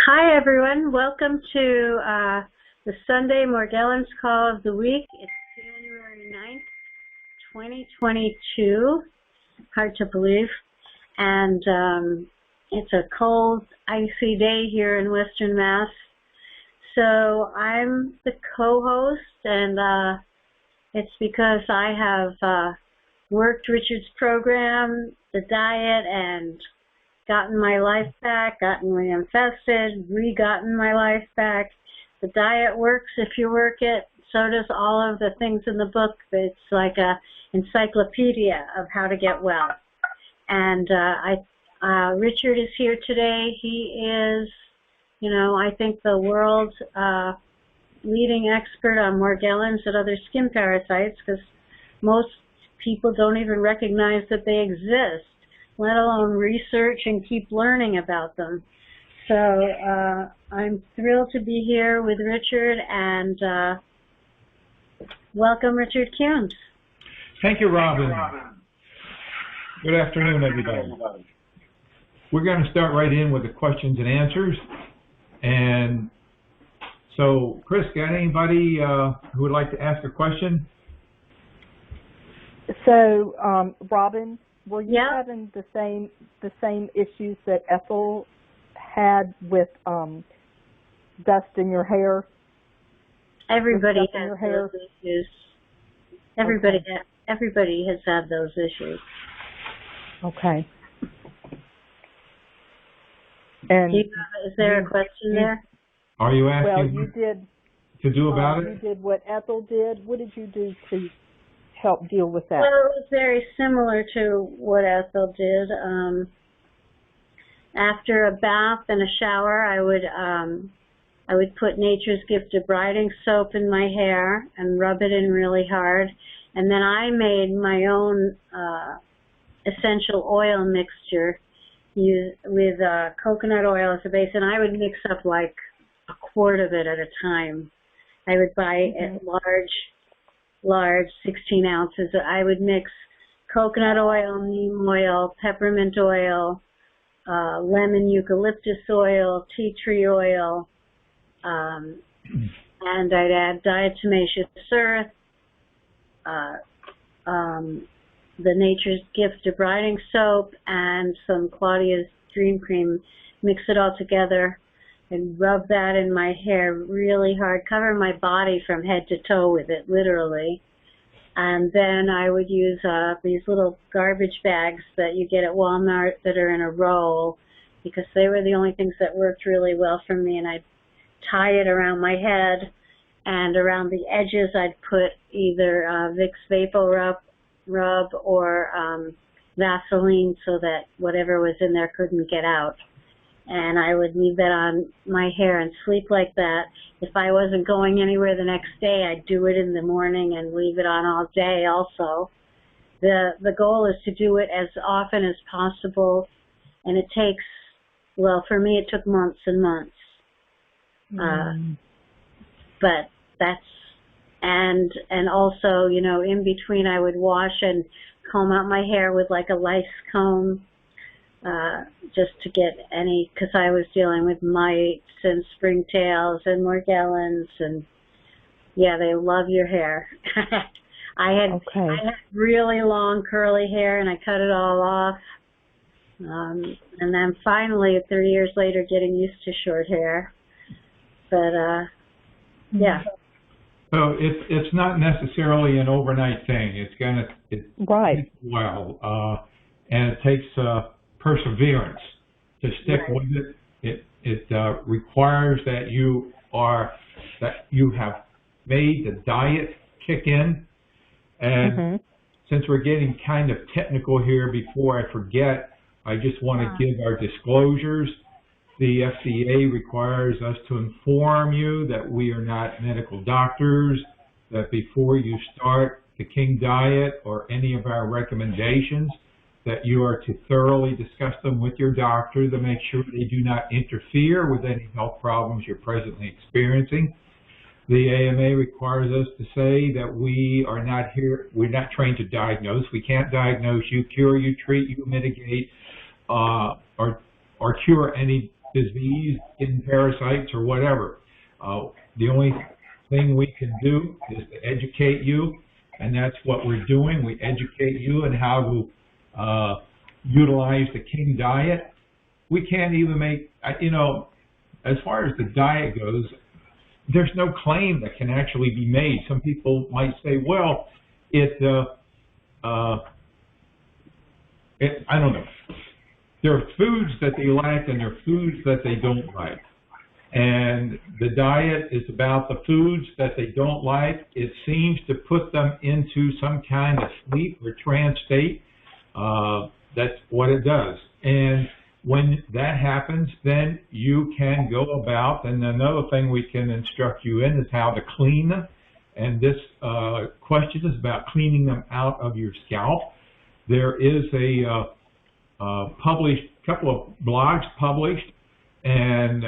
Hi, everyone. Welcome to the Sunday Morgellons Call of the Week. It's January 9th, 2022. Hard to believe. And it's a cold, icy day here in Western Mass. So I'm the co-host, and it's because I have worked Richard's program, the diet, and gotten my life back, gotten reinfested, re-gotten my life back. The diet works if you work it. So does all of the things in the book. It's like a encyclopedia of how to get well. And Richard is here today. He is, I think the world's leading expert on Morgellons and other skin parasites, because most people don't even recognize that they exist, let alone research and keep learning about them. So I'm thrilled to be here with Richard, and welcome, Richard Kuhns. Thank you, Robin. Good afternoon, everybody. We're going to start right in with the questions and answers. And so, Chris, got anybody who would like to ask a question? So, Robin, were you having the same issues that Ethel had with dust in your hair? Everybody has those issues. Everybody has had those issues. Okay. And is there a question there? Are you asking well, you did to do about it? You did what Ethel did. What did you do to help deal with that? Well, it was very similar to what Ethel did. After a bath and a shower, I would put Nature's Gift debriding soap in my hair and rub it in really hard, and then I made my own essential oil mixture with coconut oil as a base, and I would mix up like a quart of it at a time. I would buy large 16 ounces. I would mix coconut oil, neem oil, peppermint oil, lemon eucalyptus oil, tea tree oil, and I'd add diatomaceous earth, the Nature's Gift debriding soap, and some Claudia's Dream Cream. Mix it all together and rub that in my hair really hard, cover my body from head to toe with it, literally. And then I would use these little garbage bags that you get at Walmart that are in a roll, because they were the only things that worked really well for me, and I'd tie it around my head, and around the edges I'd put either Vicks Vapor Rub or Vaseline, so that whatever was in there couldn't get out. And I would leave that on my hair and sleep like that. If I wasn't going anywhere the next day, I'd do it in the morning and leave it on all day also. The goal is to do it as often as possible, and it takes, well, for me it took months and months. But that's, and also, in between I would wash and comb out my hair with like a lice comb, just to get any, because I was dealing with mites and springtails and Morgellons, and yeah, they love your hair. I had really long curly hair, and I cut it all off, and then finally 30 years later getting used to short hair. But yeah. So it's not necessarily an overnight thing. It's take a while, and it takes perseverance to stick with it. It requires that you have made the diet kick in. And since we're getting kind of technical here, before I forget, I just want to give our disclosures. The FDA requires us to inform you that we are not medical doctors, that before you start the King Diet or any of our recommendations, that you are to thoroughly discuss them with your doctor to make sure they do not interfere with any health problems you're presently experiencing. The AMA requires us to say that we are not here, we're not trained to diagnose. We can't diagnose you, cure you, treat you, mitigate, or cure any disease, skin parasites, or whatever. The only thing we can do is to educate you, and that's what we're doing. We educate you on how to utilize the King diet. We can't even make, as far as the diet goes, there's no claim that can actually be made. Some people might say, well, I don't know. There are foods that they like and there are foods that they don't like. And the diet is about the foods that they don't like. It seems to put them into some kind of sleep or trance state. That's what it does. And when that happens, then you can go about, and another thing we can instruct you in is how to clean them. And this question is about cleaning them out of your scalp. There is a couple of blogs published, and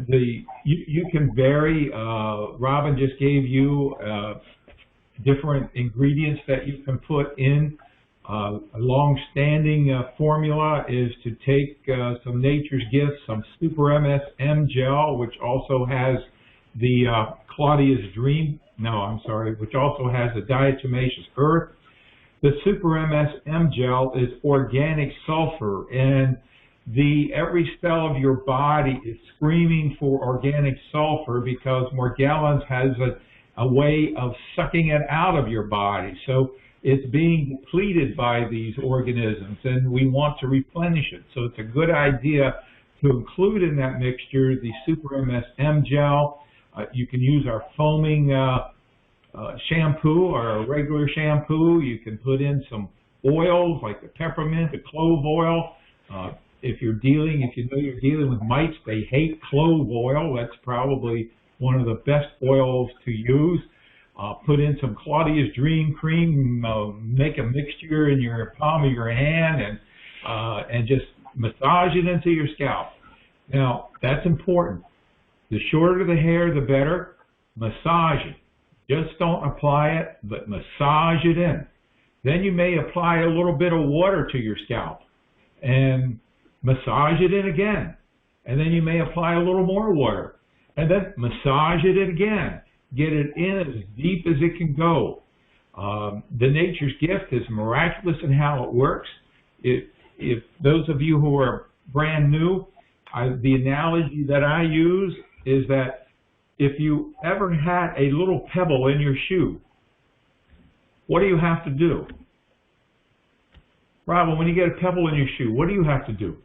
you can vary. Robin just gave you different ingredients that you can put in. A long-standing formula is to take some Nature's Gift, some Super MSM gel, which also has the which also has the diatomaceous earth. The Super MSM gel is organic sulfur, and every cell of your body is screaming for organic sulfur because Morgellons has a way of sucking it out of your body. So it's being depleted by these organisms, and we want to replenish it. So it's a good idea to include in that mixture the Super MSM gel. You can use our foaming shampoo or a regular shampoo. You can put in some oils like the peppermint, the clove oil. If you know you're dealing with mites, they hate clove oil. That's probably one of the best oils to use. Put in some Claudia's Dream Cream, make a mixture in your palm of your hand, and just massage it into your scalp. Now, that's important. The shorter the hair, the better. Massage it. Just don't apply it, but massage it in. Then you may apply a little bit of water to your scalp and massage it in again. And then you may apply a little more water and then massage it in again. Get it in as deep as it can go. The Nature's Gift is miraculous in how it works. If those of you who are brand new, the analogy that I use is that if you ever had a little pebble in your shoe, what do you have to do? Robin, when you get a pebble in your shoe, what do you have to do?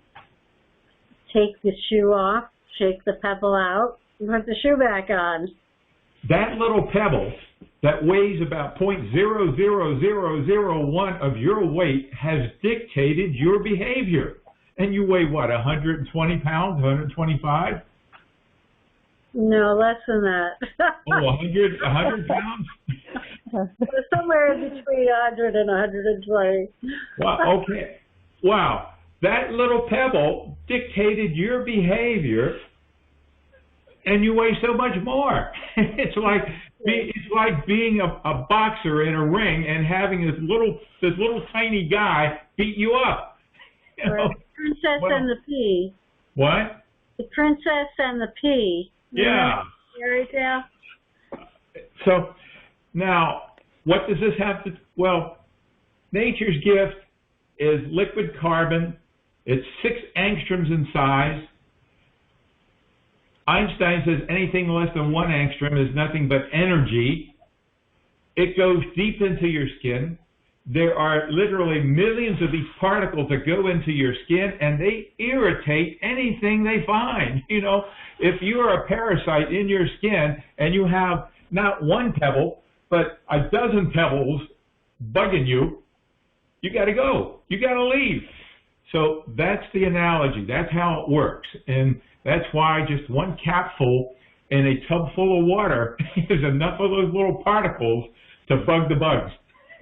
Take the shoe off, shake the pebble out, and put the shoe back on. That little pebble that weighs about 0.00001 of your weight has dictated your behavior. And you weigh, what, 120 pounds, 125? No, less than that. Oh, 100 pounds? Somewhere between 100 and 120. Wow, okay. Wow. That little pebble dictated your behavior, and you weigh so much more. It's like being a boxer in a ring and having this little tiny guy beat you up. You know? Princess and the Pea. What? The Princess and the Pea. Yeah. Fairy tale. So now, what does this have to? Well, Nature's Gift is liquid carbon. It's 6 angstroms in size. Einstein says anything less than 1 angstrom is nothing but energy. It goes deep into your skin. There are literally millions of these particles that go into your skin, and they irritate anything they find. You know, if you are a parasite in your skin and you have not 1 pebble, but a dozen pebbles bugging you, you got to go. You got to leave. So that's the analogy. That's how it works. And that's why just 1 capful in a tub full of water is enough of those little particles to bug the bugs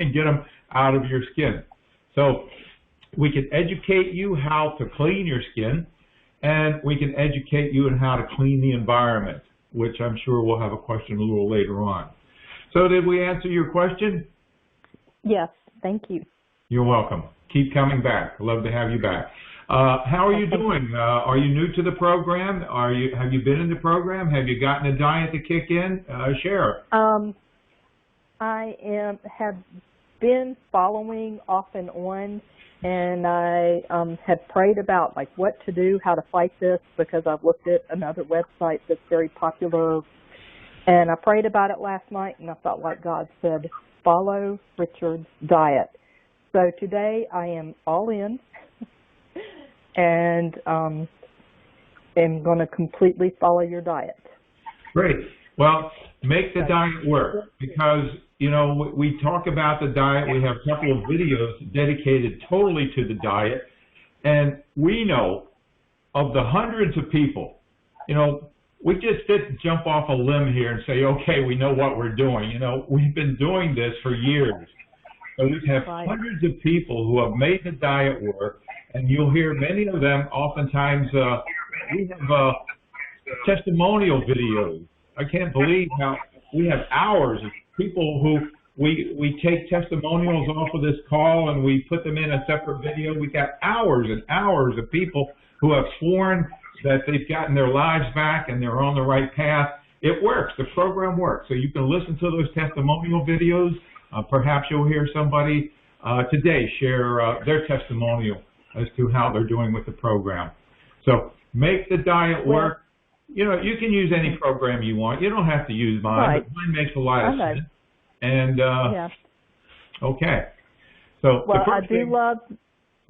and get them out of your skin. So we can educate you how to clean your skin, and we can educate you on how to clean the environment, which I'm sure we'll have a question a little later on. So did we answer your question? Yes, thank you. You're welcome. Keep coming back. I'd love to have you back. How are you doing? Are you new to the program? Have you been in the program? Have you gotten a diet to kick in? Share. I have been following off and on, and I had prayed about like what to do, how to fight this, because I've looked at another website that's very popular, and I prayed about it last night, and I felt like God said, follow Richard's diet. So today I am all in, and am going to completely follow your diet. Great. Well, make the diet work, because, you know, we talk about the diet. We have a couple of videos dedicated totally to the diet, and we know of the hundreds of people, you know, we just didn't jump off a limb here and say, okay, we know what we're doing. You know, we've been doing this for years. So we have hundreds of people who have made the diet work, and you'll hear many of them oftentimes, we have testimonial videos. I can't believe how we have hours of people who we take testimonials off of this call and we put them in a separate video. We got hours and hours of people who have sworn that they've gotten their lives back and they're on the right path. It works. The program works. So you can listen to those testimonial videos. Perhaps you'll hear somebody today share their testimonial as to how they're doing with the program. So make the diet work. You know, you can use any program you want. You don't have to use mine, but mine makes a lot of sense. And, okay. So well,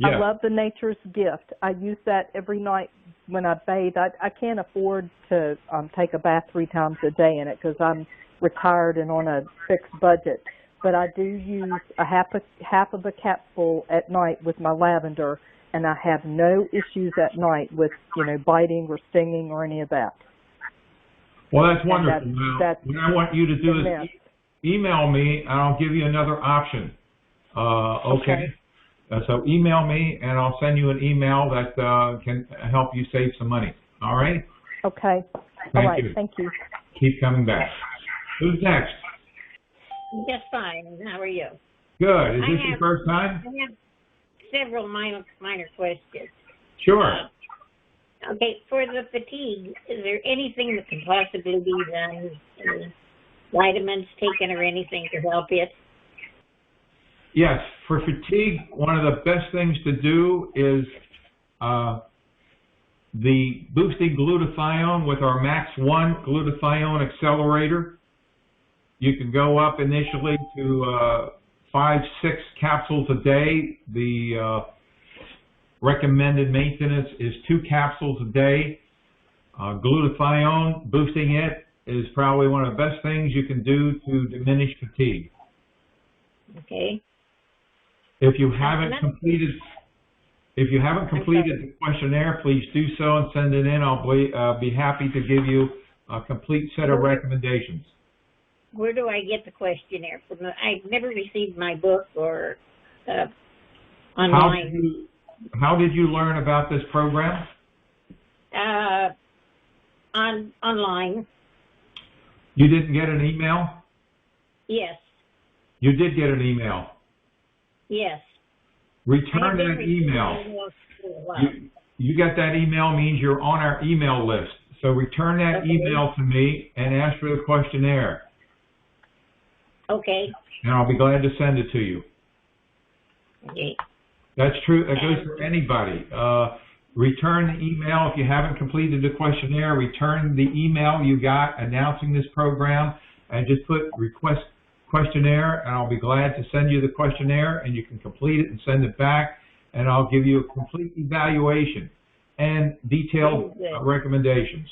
I love the Nature's Gift. I use that every night when I bathe. I can't afford to take a bath 3 times a day in it because I'm retired and on a fixed budget. But I do use a half of a capsule at night with my lavender, and I have no issues at night with, you know, biting or stinging or any of that. Well, that's wonderful. What I want you to do is email me, and I'll give you another option. Okay? So email me, and I'll send you an email that can help you save some money. All right? Okay. All right. Thank you. Keep coming back. Who's next? Just fine. How are you? Good. Is this your first time? I have several minor questions. Sure. Okay, for the fatigue, is there anything that can possibly be done? Any vitamins taken or anything to help it? Yes. For fatigue, one of the best things to do is the boosting glutathione with our Max 1 glutathione accelerator. You can go up initially to 5-6 capsules a day. The recommended maintenance is 2 capsules a day. Glutathione, boosting it, is probably one of the best things you can do to diminish fatigue. Okay. If you haven't completed the questionnaire, please do so and send it in. I'll be happy to give you a complete set of recommendations. Where do I get the questionnaire from? I've never received my book or online. How did you learn about this program? Online. You didn't get an email? Yes. You did get an email? Yes. Return that email. You got that email means you're on our email list. So return that email to me and ask for the questionnaire. Okay. And I'll be glad to send it to you. Okay. That's true. That goes for anybody. Return the email. If you haven't completed the questionnaire, return the email you got announcing this program and just put request questionnaire, and I'll be glad to send you the questionnaire, and you can complete it and send it back, and I'll give you a complete evaluation and detailed recommendations.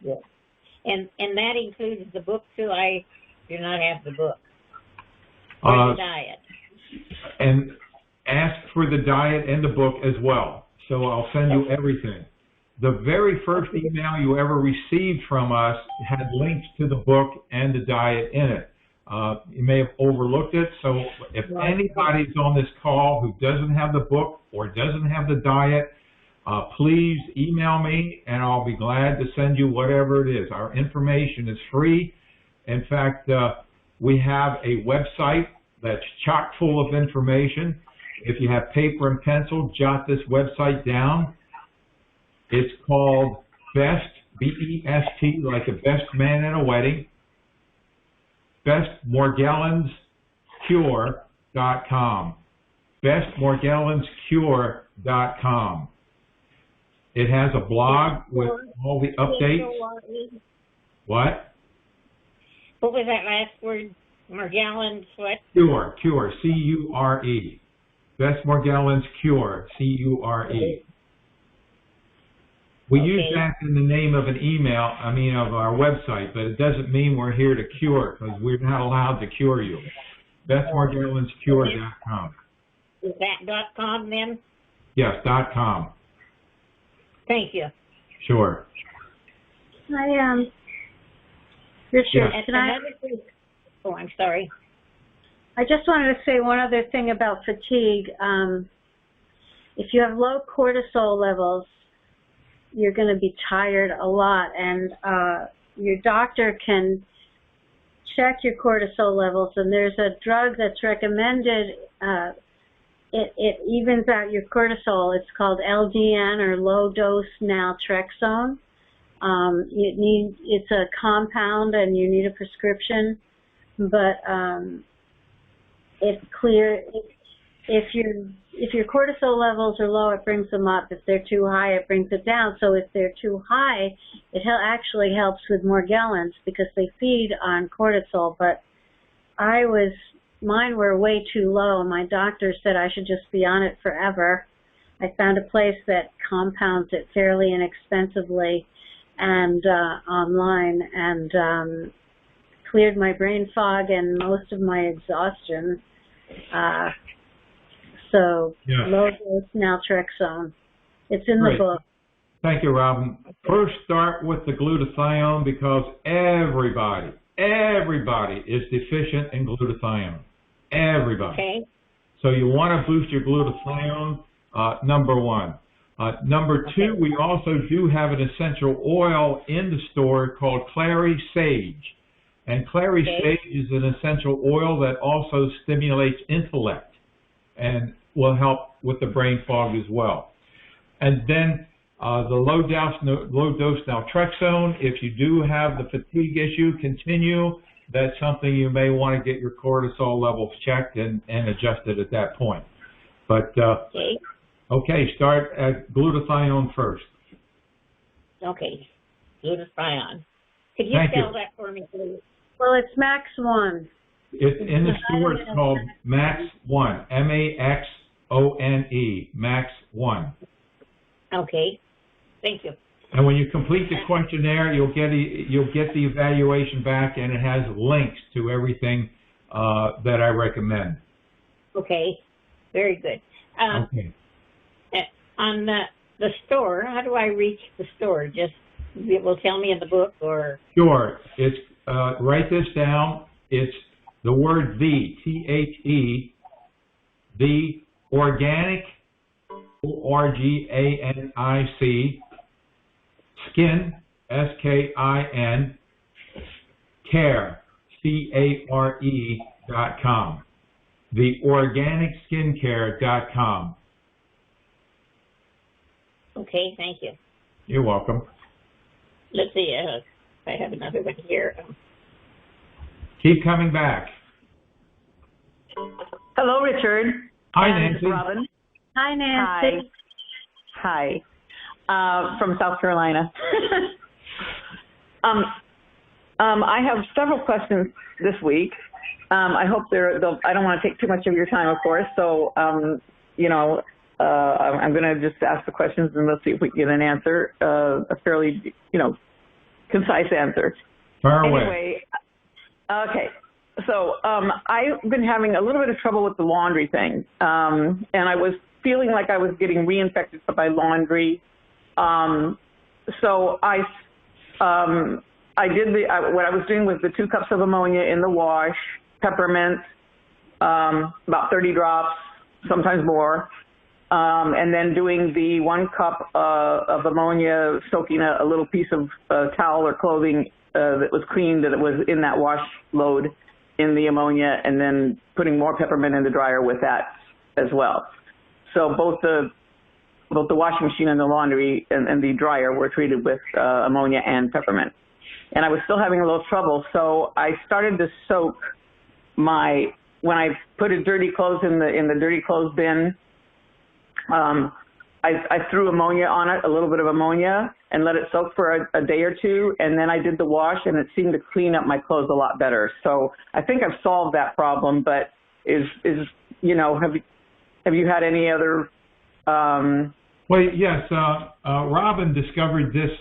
Yeah. And that includes the book, too. I do not have the book. Or the diet. And ask for the diet and the book as well. So I'll send you everything. The very first email you ever received from us had links to the book and the diet in it. You may have overlooked it, so if anybody's on this call who doesn't have the book or doesn't have the diet, please email me and I'll be glad to send you whatever it is. Our information is free. In fact, we have a website that's chock full of information. If you have paper and pencil, jot this website down. It's called BEST, B-E-S-T, like a best man at a wedding, bestmorgellonscure.com. bestmorgellonscure.com. It has a blog with all the updates. What? What was that last word? Morgellons what? Cure, C-U-R-E. Best Morgellons Cure, C-U-R-E. We use that in the name of an email, of our website, but it doesn't mean we're here to cure, because we're not allowed to cure you. bestmorgellonscure.com. Is that .com then? Yes, .com. Thank you. Sure. Richard, yes. can I? Oh, I'm sorry. I just wanted to say one other thing about fatigue. If you have low cortisol levels, you're going to be tired a lot, and your doctor can check your cortisol levels, and there's a drug that's recommended. It evens out your cortisol. It's called LDN, or low-dose naltrexone. It's a compound, and you need a prescription, but it's clear. If your cortisol levels are low, it brings them up. If they're too high, it brings it down. So if they're too high, it actually helps with Morgellons because they feed on cortisol. But mine were way too low. My doctor said I should just be on it forever. I found a place that compounds it fairly inexpensively and online, and cleared my brain fog and most of my exhaustion. Low dose naltrexone. It's in the book. Thank you, Robin. First, start with the glutathione because everybody is deficient in glutathione. Everybody. Okay. So you want to boost your glutathione, number one. Number two, we also do have an essential oil in the store called clary sage. And clary sage is an essential oil that also stimulates intellect and will help with the brain fog as well. And then the low dose naltrexone, if you do have the fatigue issue, continue. That's something you may want to get your cortisol levels checked and adjusted at that point. But, start at glutathione first. Okay, glutathione. Could you spell that for me, please? Well, it's Max 1. It's in the store. It's called Max 1, M-A-X-O-N-E, Max 1. Okay, thank you. And when you complete the questionnaire, you'll get the evaluation back, and it has links to everything that I recommend. Okay, very good. On the store, how do I reach the store? Just it will tell me in the book, or? Sure. It's write this down. It's the word the, T-H-E, the organic, O-R-G-A-N-I-C, skin, S-K-I-N, care, C-A-R-E.com. TheOrganicSkincare.com. Okay, thank you. You're welcome. Let's see, I have another one here. Keep coming back. Hello, Richard. Hi, Nancy. Robin. Hi, Nancy. Hi. From South Carolina. I have several questions this week. I hope I don't want to take too much of your time, of course, so, I'm going to just ask the questions and let's see if we can get an answer, a fairly, concise answer. Far away. Anyway, okay. So I've been having a little bit of trouble with the laundry thing, and I was feeling like I was getting reinfected by laundry. So I did what I was doing was the 2 cups of ammonia in the wash, peppermint, about 30 drops, sometimes more, and then doing the 1 cup of ammonia, soaking a little piece of towel or clothing that was clean, that it was in that wash load in the ammonia, and then putting more peppermint in the dryer with that. as well. So both the washing machine and the laundry and the dryer were treated with ammonia and peppermint. And I was still having a little trouble, so I started to soak when I put dirty clothes in the dirty clothes bin, I threw ammonia on it, a little bit of ammonia, and let it soak for a day or two, and then I did the wash, and it seemed to clean up my clothes a lot better. So I think I've solved that problem, but have you had any other? Well, yes, Robin discovered this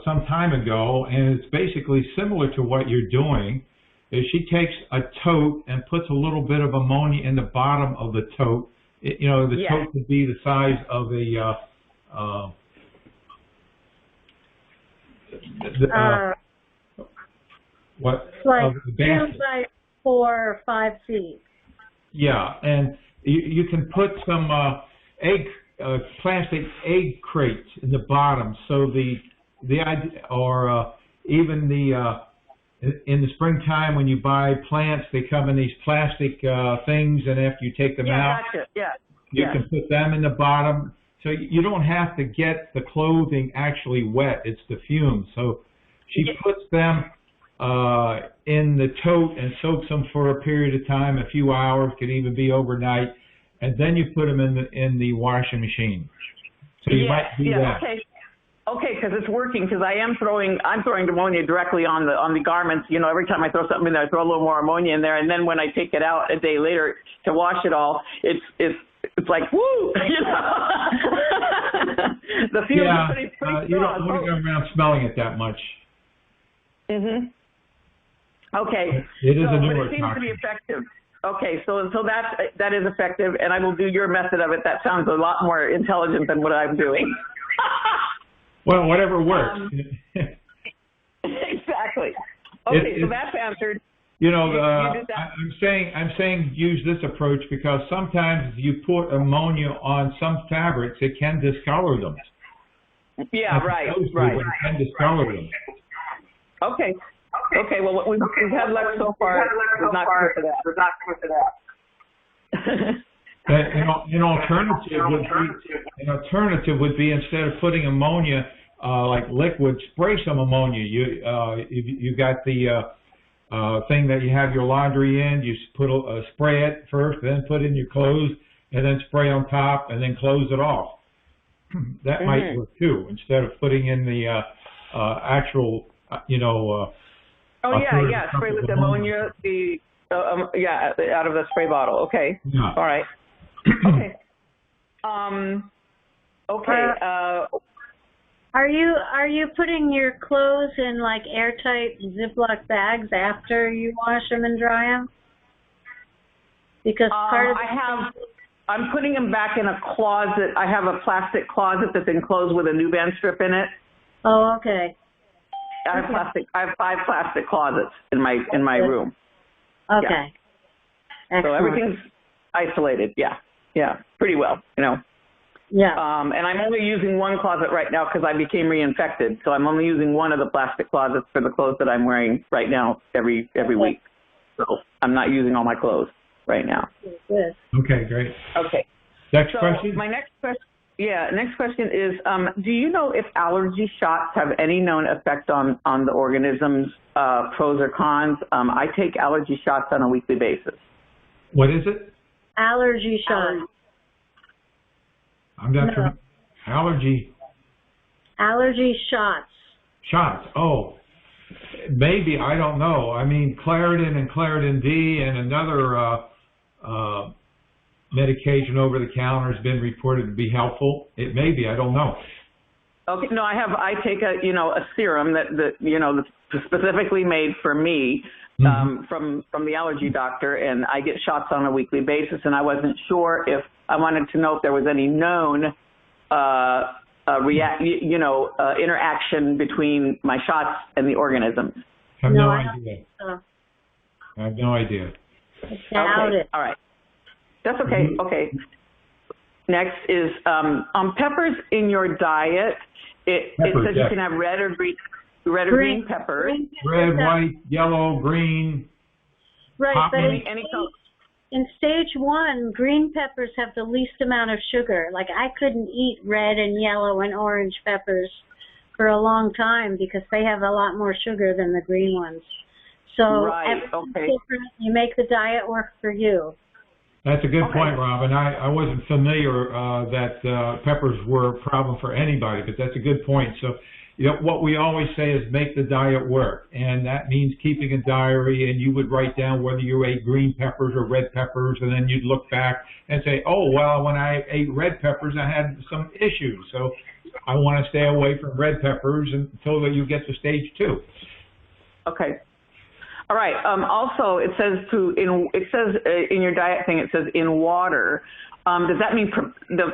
some time ago, and it's basically similar to what you're doing. Is she takes a tote and puts a little bit of ammonia in the bottom of the tote. The tote would be the size of like the basket. 2 by 4 or 5 feet. Yeah, and you can put some plastic egg crates in the bottom, so the idea, or even in the springtime when you buy plants, they come in these plastic things, and after you take them out, gotcha. you can put them in the bottom. So you don't have to get the clothing actually wet. It's the fumes. So she puts them in the tote and soaks them for a period of time, a few hours, could even be overnight, and then you put them in the washing machine. So you might do that. Okay, because it's working. Because I'm throwing ammonia directly on the garments. Every time I throw something in there, I throw a little more ammonia in there, and then when I take it out a day later to wash it all, it's like woo, the fumes are pretty strong. You don't want to go around smelling it that much. Mhm. Okay. It is a but newer it seems toxin. to be effective. Okay, so that is effective, and I will do your method of it. That sounds a lot more intelligent than what I'm doing. Well, whatever works. Exactly. Okay, so that's answered. I'm saying use this approach because sometimes if you put ammonia on some fabrics, it can discolor them. Yeah, right. It can discolor them. Okay. Well, what we've had luck so far is not good for that. An alternative would be instead of putting ammonia like liquid, spray some ammonia. You got the thing that you have your laundry in. You spray it first, then put in your clothes, and then spray on top, and then close it off. That might work too. Instead of putting in the actual, spray with ammonia. Out of the spray bottle. Okay. Yeah. All right. Okay. Are you putting your clothes in like airtight Ziploc bags after you wash them and dry them? Because I'm putting them back in a closet. I have a plastic closet that's enclosed with a New Band strip in it. Oh, okay. I have 5 plastic closets in my room. Okay. Yeah. So everything's isolated. Yeah, pretty well, Yeah. And I'm only using one closet right now because I became reinfected. So I'm only using one of the plastic closets for the clothes that I'm wearing right now every week. So I'm not using all my clothes right now. Good. Okay, great. Okay. Next question? My next question is, do you know if allergy shots have any known effect on the organisms, pros or cons? I take allergy shots on a weekly basis. What is it? Allergy shots. I'm not sure. Allergy shots. Shots. Oh, maybe. I don't know. I mean, Claritin and Claritin D and another medication over the counter has been reported to be helpful. It may be. I don't know. Okay. No, I take a serum that's specifically made for me. From the allergy doctor, and I get shots on a weekly basis, and I wasn't sure if I wanted to know if there was any known interaction between my shots and the organisms. I have no idea. I have no idea. Okay. All right. That's okay. Okay. Next is peppers in your diet. It says you can have red or green peppers. Red, white, yellow, green. Right, but any color. in stage 1, green peppers have the least amount of sugar. Like, I couldn't eat red and yellow and orange peppers for a long time because they have a lot more sugar than the green ones. So right, okay. You make the diet work for you. That's a good point, Robin. I wasn't familiar that peppers were a problem for anybody, but that's a good point. So, you know, what we always say is make the diet work, and that means keeping a diary, and you would write down whether you ate green peppers or red peppers, and then you'd look back and say, oh, well, when I ate red peppers, I had some issues, so I want to stay away from red peppers until you get to stage 2. Okay. All right. Also, it says in your diet thing, it says in water. Does that mean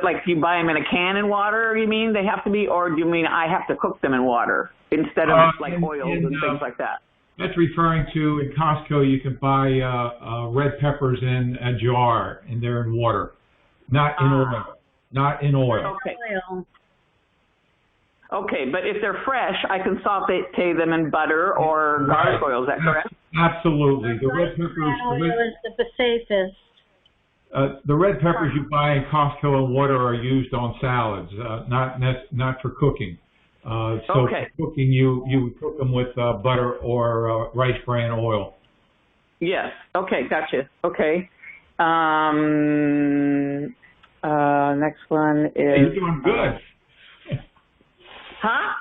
like you buy them in a can in water? You mean they have to be, or do you mean I have to cook them in water instead of like oils and things like that? That's referring to in Costco. You can buy red peppers in a jar, and they're in water, not in oil. Not in oil. Okay. Okay, but if they're fresh, I can saute them in butter or garlic oil. Is that correct? Absolutely. The red peppers. Oil is the safest. The red peppers you buy in Costco and water are used on salads, not for cooking. So for cooking, you would cook them with butter or rice bran oil. Yes. Okay. Gotcha. Okay. Next one is. You're doing good. Huh?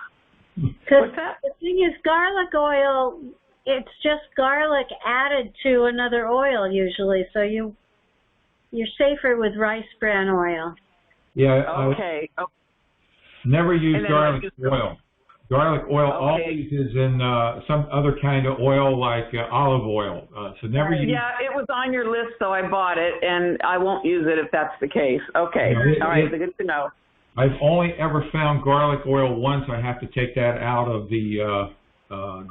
What's that? The thing is, garlic oil, it's just garlic added to another oil usually, so you're safer with rice bran oil. Yeah. Okay. Never use garlic oil. Garlic oil always is in some other kind of oil like olive oil. So never use. Yeah, it was on your list, so I bought it, and I won't use it if that's the case. Okay. All right. Good to know. I've only ever found garlic oil once. I have to take that out of the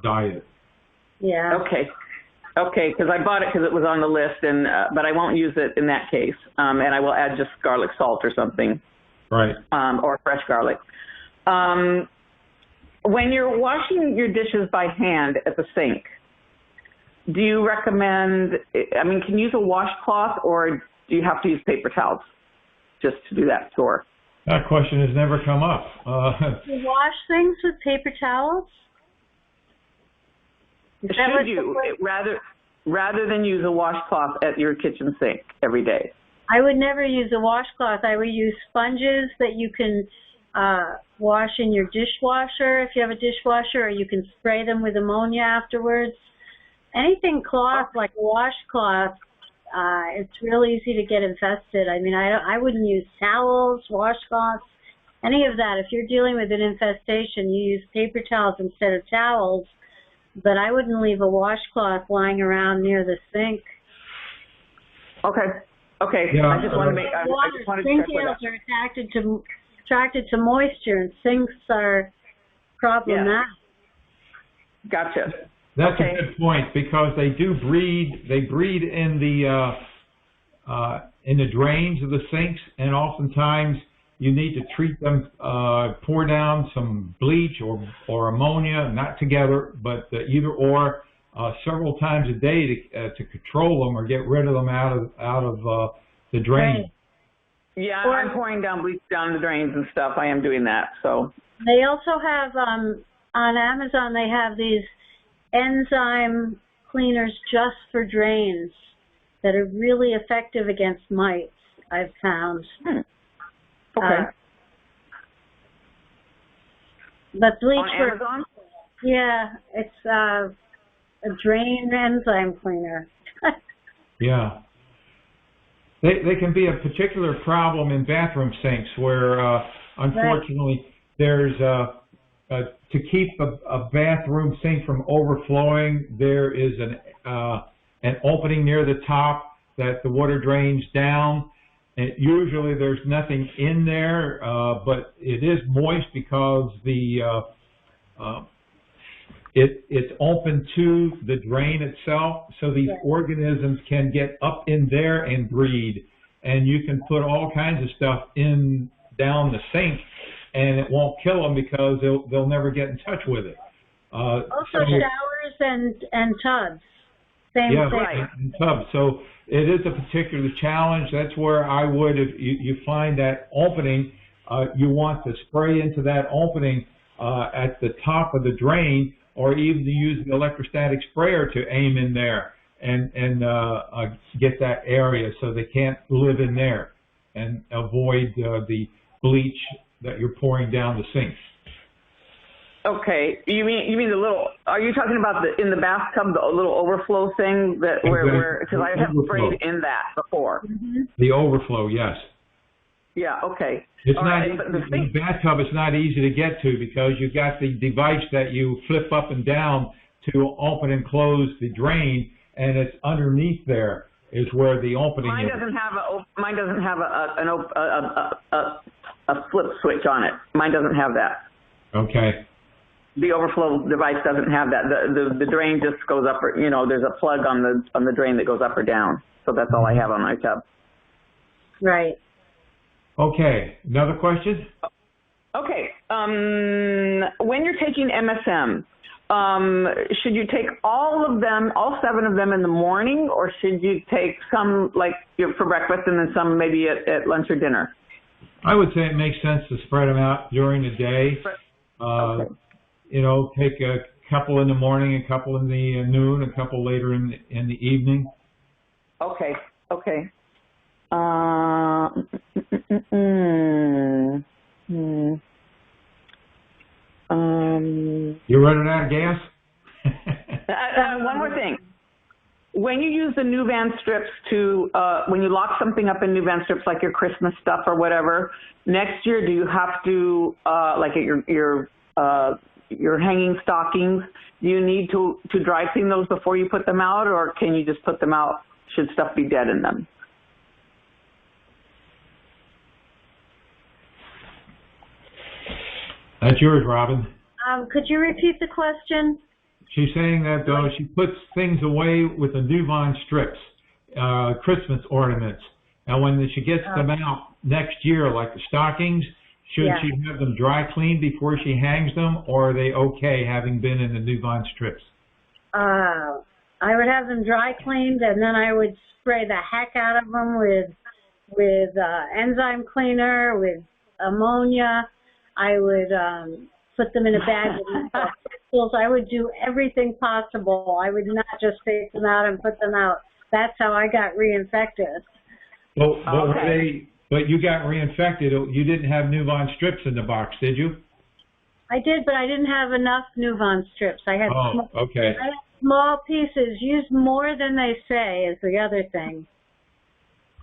diet. Yeah. Okay. Okay, because I bought it because it was on the list, and but I won't use it in that case, and I will add just garlic salt or something. Right. Or fresh garlic. When you're washing your dishes by hand at the sink, do you recommend, I mean, can you use a washcloth, or do you have to use paper towels just to do that chore? That question has never come up. Do you wash things with paper towels? Should you, rather than use a washcloth at your kitchen sink every day? I would never use a washcloth. I would use sponges that you can wash in your dishwasher if you have a dishwasher, or you can spray them with ammonia afterwards. Anything cloth like a washcloth, it's real easy to get infested. I mean, I wouldn't use towels, washcloths, any of that. If you're dealing with an infestation, you use paper towels instead of towels. But I wouldn't leave a washcloth lying around near the sink. Okay. Okay. Yeah, I just want to make. I just wanted to check with that. Sink are attracted to moisture, and sinks are problematic. Yeah. Gotcha. That's a good point, because they do breed. They breed in the drains of the sinks, and oftentimes you need to treat them, pour down some bleach or ammonia, not together, but either or, several times a day to control them or get rid of them out of the drain. Right. Yeah, I'm pouring down bleach down the drains and stuff. I am doing that. So they also have on Amazon. They have these enzyme cleaners just for drains that are really effective against mites, I've found. Okay. But bleach on Amazon? Yeah, it's a drain enzyme cleaner. Yeah. They can be a particular problem in bathroom sinks where, unfortunately, there's to keep a bathroom sink from overflowing, there is an opening near the top that the water drains down. And usually there's nothing in there, but it is moist because it's open to the drain itself, so these organisms can get up in there and breed. And you can put all kinds of stuff down the sink, and it won't kill them because they'll never get in touch with it. Also, showers and tubs. Same thing. And tubs. So it is a particular challenge. That's where I would, if you find that opening, you want to spray into that opening at the top of the drain, or even to use the electrostatic sprayer to aim in there and get that area so they can't live in there, and avoid the bleach that you're pouring down the sink. Okay, you mean the little? Are you talking about in the bathtub, the little overflow thing that where because I have sprayed in that before. Mm-hmm. The overflow, yes. Yeah. Okay. It's All not right, the bathtub is not easy to get to because you've got the device that you flip up and down to open and close the drain, and it's underneath there is where the opening mine is. Mine doesn't have a flip switch on it. Mine doesn't have that. Okay. The overflow device doesn't have that. The drain just goes up, or, there's a plug on the drain that goes up or down. So that's all I have on my tub. Right. Okay. Another question? Okay. When you're taking MSM, should you take all 7 of them in the morning, or should you take some for breakfast and then some maybe at lunch or dinner? I would say it makes sense to spread them out during the day. Okay. Take a couple in the morning, a couple in the noon, a couple later in the evening. Okay. Okay. You're running out of gas? One more thing. When you use the Nuvan strips when you lock something up in Nuvan strips, like your Christmas stuff or whatever, next year do you have to, like at your hanging stockings, do you need to dry clean those before you put them out, or can you just put them out should stuff be dead in them? That's yours, Robin. Could you repeat the question? She's saying that she puts things away with the Nuvan strips, Christmas ornaments. And when she gets them out next year, like the stockings, should she have them dry cleaned before she hangs them, or are they okay having been in the Nuvan strips? I would have them dry cleaned, and then I would spray the heck out of them with enzyme cleaner, with ammonia. I would put them in a bag with crystals. I would do everything possible. I would not just take them out and put them out. That's how I got reinfected. But you got reinfected. You didn't have Nuvan strips in the box, did you? I did, but I didn't have enough Nuvan strips. I had small pieces. Use more than they say is the other thing.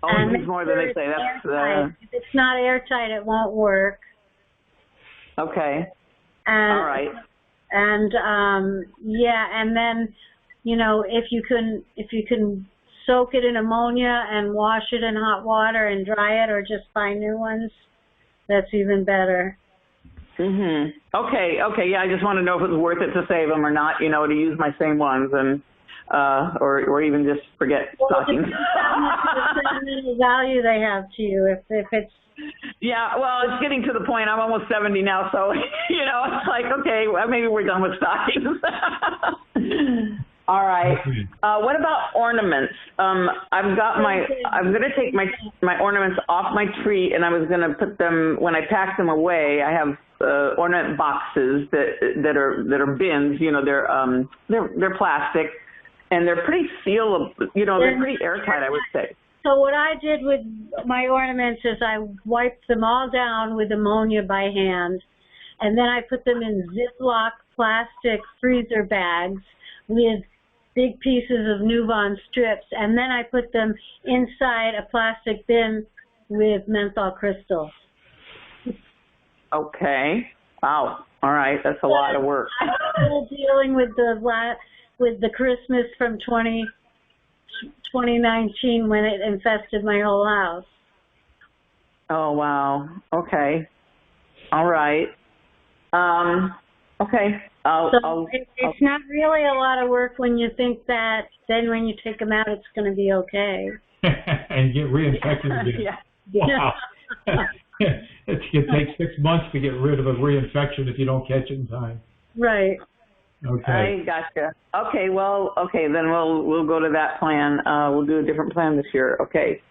Use more than they say. That's if it's not airtight, it won't work. Okay. All right. And and then, if you can soak it in ammonia and wash it in hot water and dry it, or just buy new ones, that's even better. Mhm. Okay. Yeah, I just want to know if it was worth it to save them or not. To use my same ones and or even just forget stockings. It depends how much the value they have to you. If it's Yeah, well, it's getting to the point. I'm almost 70 now, so it's like, okay, well, maybe we're done with stockings. All right. What about ornaments? I'm going to take my ornaments off my tree, and I was going to put them, when I pack them away, I have ornament boxes that are bins. They're plastic, and they're pretty sealable. They're pretty airtight, I would say. So what I did with my ornaments is I wiped them all down with ammonia by hand, and then I put them in Ziploc plastic freezer bags with big pieces of Nuvan strips, and then I put them inside a plastic bin with menthol crystals. Okay. Wow. All right. That's a lot of work. I'm still dealing with the Christmas from 2019 when it infested my whole house. Oh, wow. Okay. All right. Okay. It's not really a lot of work when you think that. Then when you take them out, it's going to be okay. And get reinfected again. Yeah. Wow. It can take 6 months to get rid of a reinfection if you don't catch it in time. Right. Okay. I gotcha. Okay, well, okay, then we'll go to that plan. We'll do a different plan this year. Okay.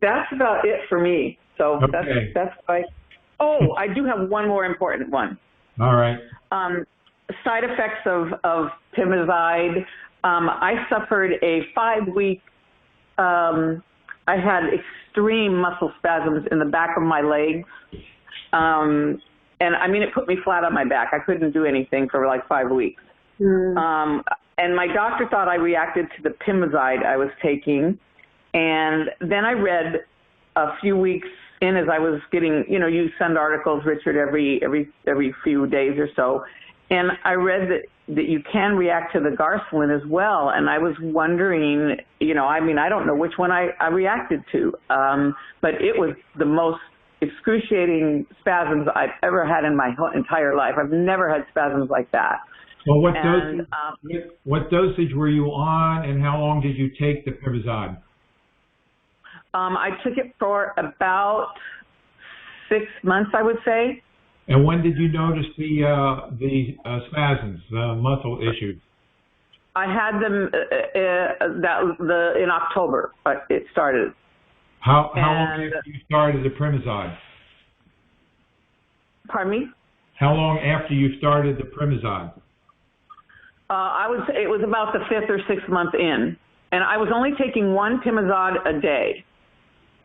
That's about it for me. So Okay. that's like. Oh, I do have one more important one. All right. Side effects of Pimozide. I suffered a 5-week. I had extreme muscle spasms in the back of my legs. And I mean, it put me flat on my back. I couldn't do anything for like 5 weeks. And my doctor thought I reacted to the Pimozide I was taking. And then I read a few weeks in as I was getting, you send articles, Richard, every few days or so. And I read that you can react to the Garceland as well. And I was wondering, I don't know which one I reacted to. But it was the most excruciating spasms I've ever had in my entire life. I've never had spasms like that. Well, what dosage were you on, and how long did you take the Premizod? I took it for about 6 months, I would say. And when did you notice the spasms, the muscle issues? I had them in October. It started. How long after you started the Premizod? Pardon me? How long after you started the Premizod? It was about the 5th or 6th month in, and I was only taking one Pimozide a day.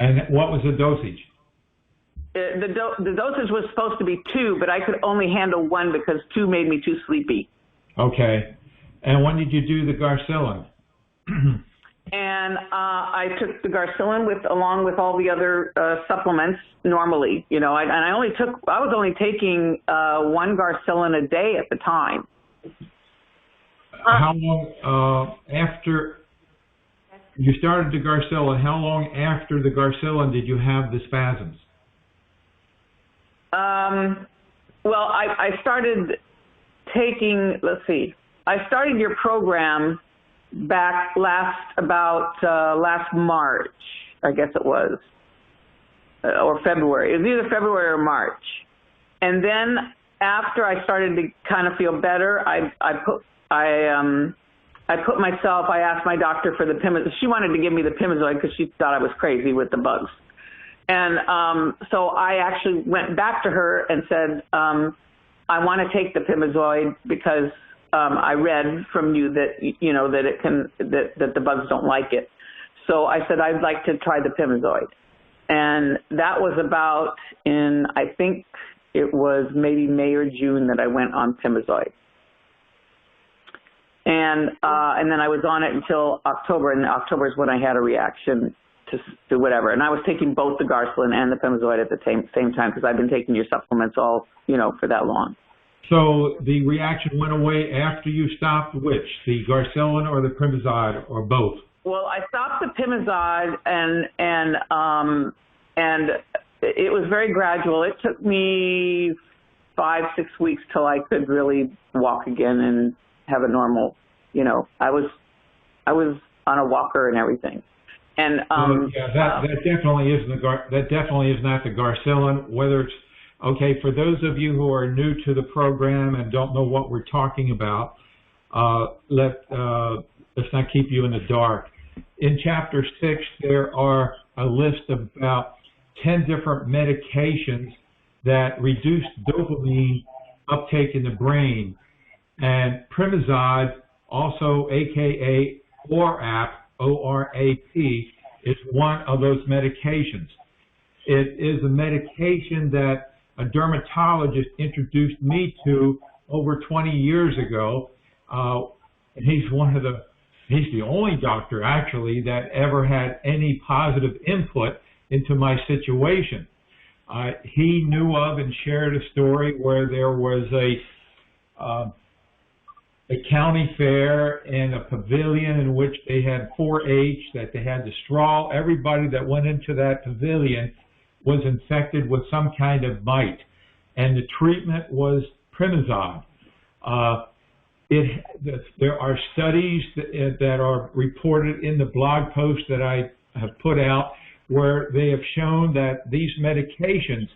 And what was the dosage? The dosage was supposed to be 2, but I could only handle 1 because 2 made me too sleepy. Okay. And when did you do the Garceland? And I took the Garceland along with all the other supplements normally. I was only taking 1 Garceland a day at the time. How long after you started the Garceland? How long after the Garceland did you have the spasms? Well, I started taking. Let's see. I started your program back last March, I guess it was, or February. It was either February or March. And then after I started to kind of feel better, I asked my doctor for the Pimozide. She wanted to give me the Pimozide because she thought I was crazy with the bugs. And so I actually went back to her and said, I want to take the Pimozide because I read from you that that the bugs don't like it. So I said I'd like to try the Pimozide, and that was about I think it was maybe May or June that I went on Pimozide, and then I was on it until October, and October is when I had a reaction to whatever. And I was taking both the Garceland and the Pimozide at the same time because I've been taking your supplements all for that long. So the reaction went away after you stopped which? The Garceland or the Premizod or both? Well, I stopped the Pimozide and it was very gradual. It took me 5-6 weeks till I could really walk again and have a normal, I was on a walker and everything. And that definitely is not the Garceland. Whether it's okay, for those of you who are new to the program and don't know what we're talking about, let's not keep you in the dark. In Chapter 6, there are a list of about 10 different medications that reduce dopamine uptake in the brain. And Premizod, also aka Orap, O-R-A-P, is one of those medications. It is a medication that a dermatologist introduced me to over 20 years ago. And he's the only doctor actually that ever had any positive input into my situation. He knew of and shared a story where there was a county fair and a pavilion in which they had 4-H, that they had to straw. Everybody that went into that pavilion was infected with some kind of mite, and the treatment was Premizod. There are studies that are reported in the blog post that I have put out where they have shown that these medications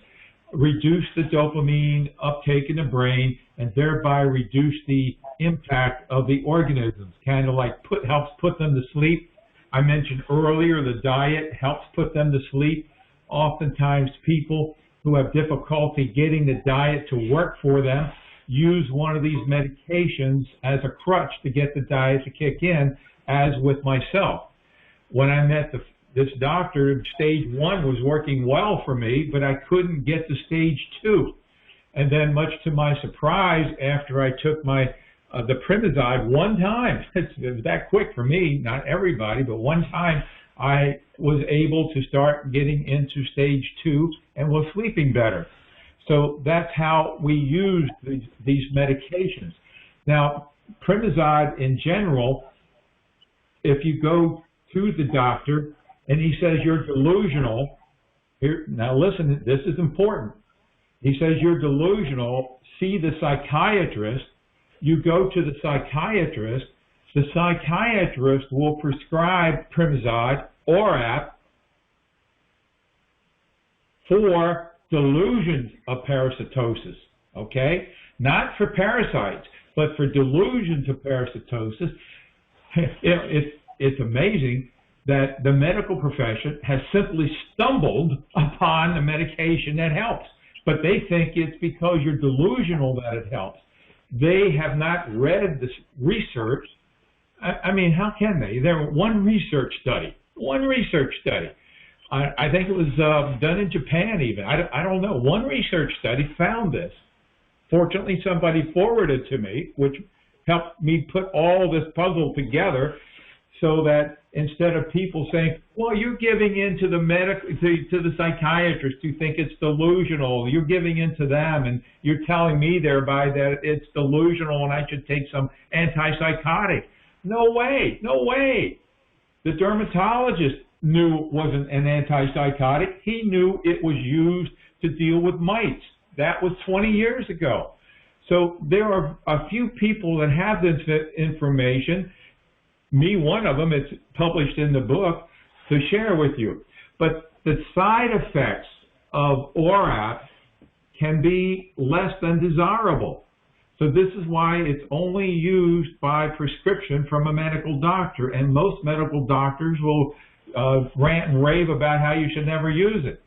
reduce the dopamine uptake in the brain and thereby reduce the impact of the organisms, kind of like helps put them to sleep. I mentioned earlier the diet helps put them to sleep. Oftentimes people who have difficulty getting the diet to work for them use one of these medications as a crutch to get the diet to kick in, as with myself. When I met this doctor, stage 1 was working well for me, but I couldn't get to stage 2. And then, much to my surprise, after I took the Premizod one time, it was that quick for me, not everybody, but one time, I was able to start getting into stage 2 and was sleeping better. So that's how we use these medications. Now, Premizod in general, if you go to the doctor and he says you're delusional, now listen, this is important. He says you're delusional, see the psychiatrist. You go to the psychiatrist will prescribe Premizod, Orap, for delusions of parasitosis, okay? Not for parasites, but for delusions of parasitosis. It's amazing that the medical profession has simply stumbled upon the medication that helps, but they think it's because you're delusional that it helps. They have not read this research. I mean, how can they? There was one research study. I think it was done in Japan even. I don't know. One research study found this. Fortunately, somebody forwarded to me, which helped me put all this puzzle together so that instead of people saying, well, you're giving in to the psychiatrist who think it's delusional, you're giving in to them and you're telling me thereby that it's delusional and I should take some antipsychotic. No way. The dermatologist knew it wasn't an antipsychotic. He knew it was used to deal with mites. That was 20 years ago. So there are a few people that have this information. Me, one of them. It's published in the book to share with you. But the side effects of Orap can be less than desirable. So this is why it's only used by prescription from a medical doctor, and most medical doctors will rant and rave about how you should never use it.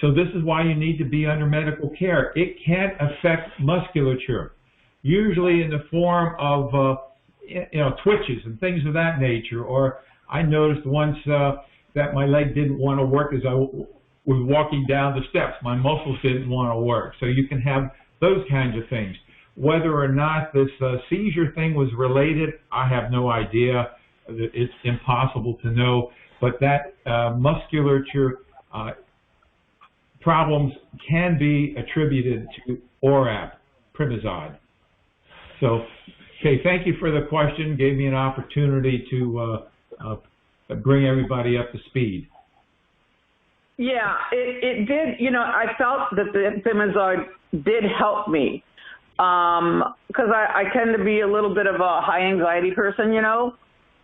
So this is why you need to be under medical care. It can affect musculature, usually in the form of twitches and things of that nature. Or I noticed once that my leg didn't want to work as I was walking down the steps. My muscles didn't want to work. So you can have those kinds of things. Whether or not this seizure thing was related, I have no idea. It's impossible to know. But that musculature problems can be attributed to Orap, Premizod. So, okay, thank you for the question. Gave me an opportunity to bring everybody up to speed. Yeah, it did. I felt that the Pimozide did help me because I tend to be a little bit of a high anxiety person,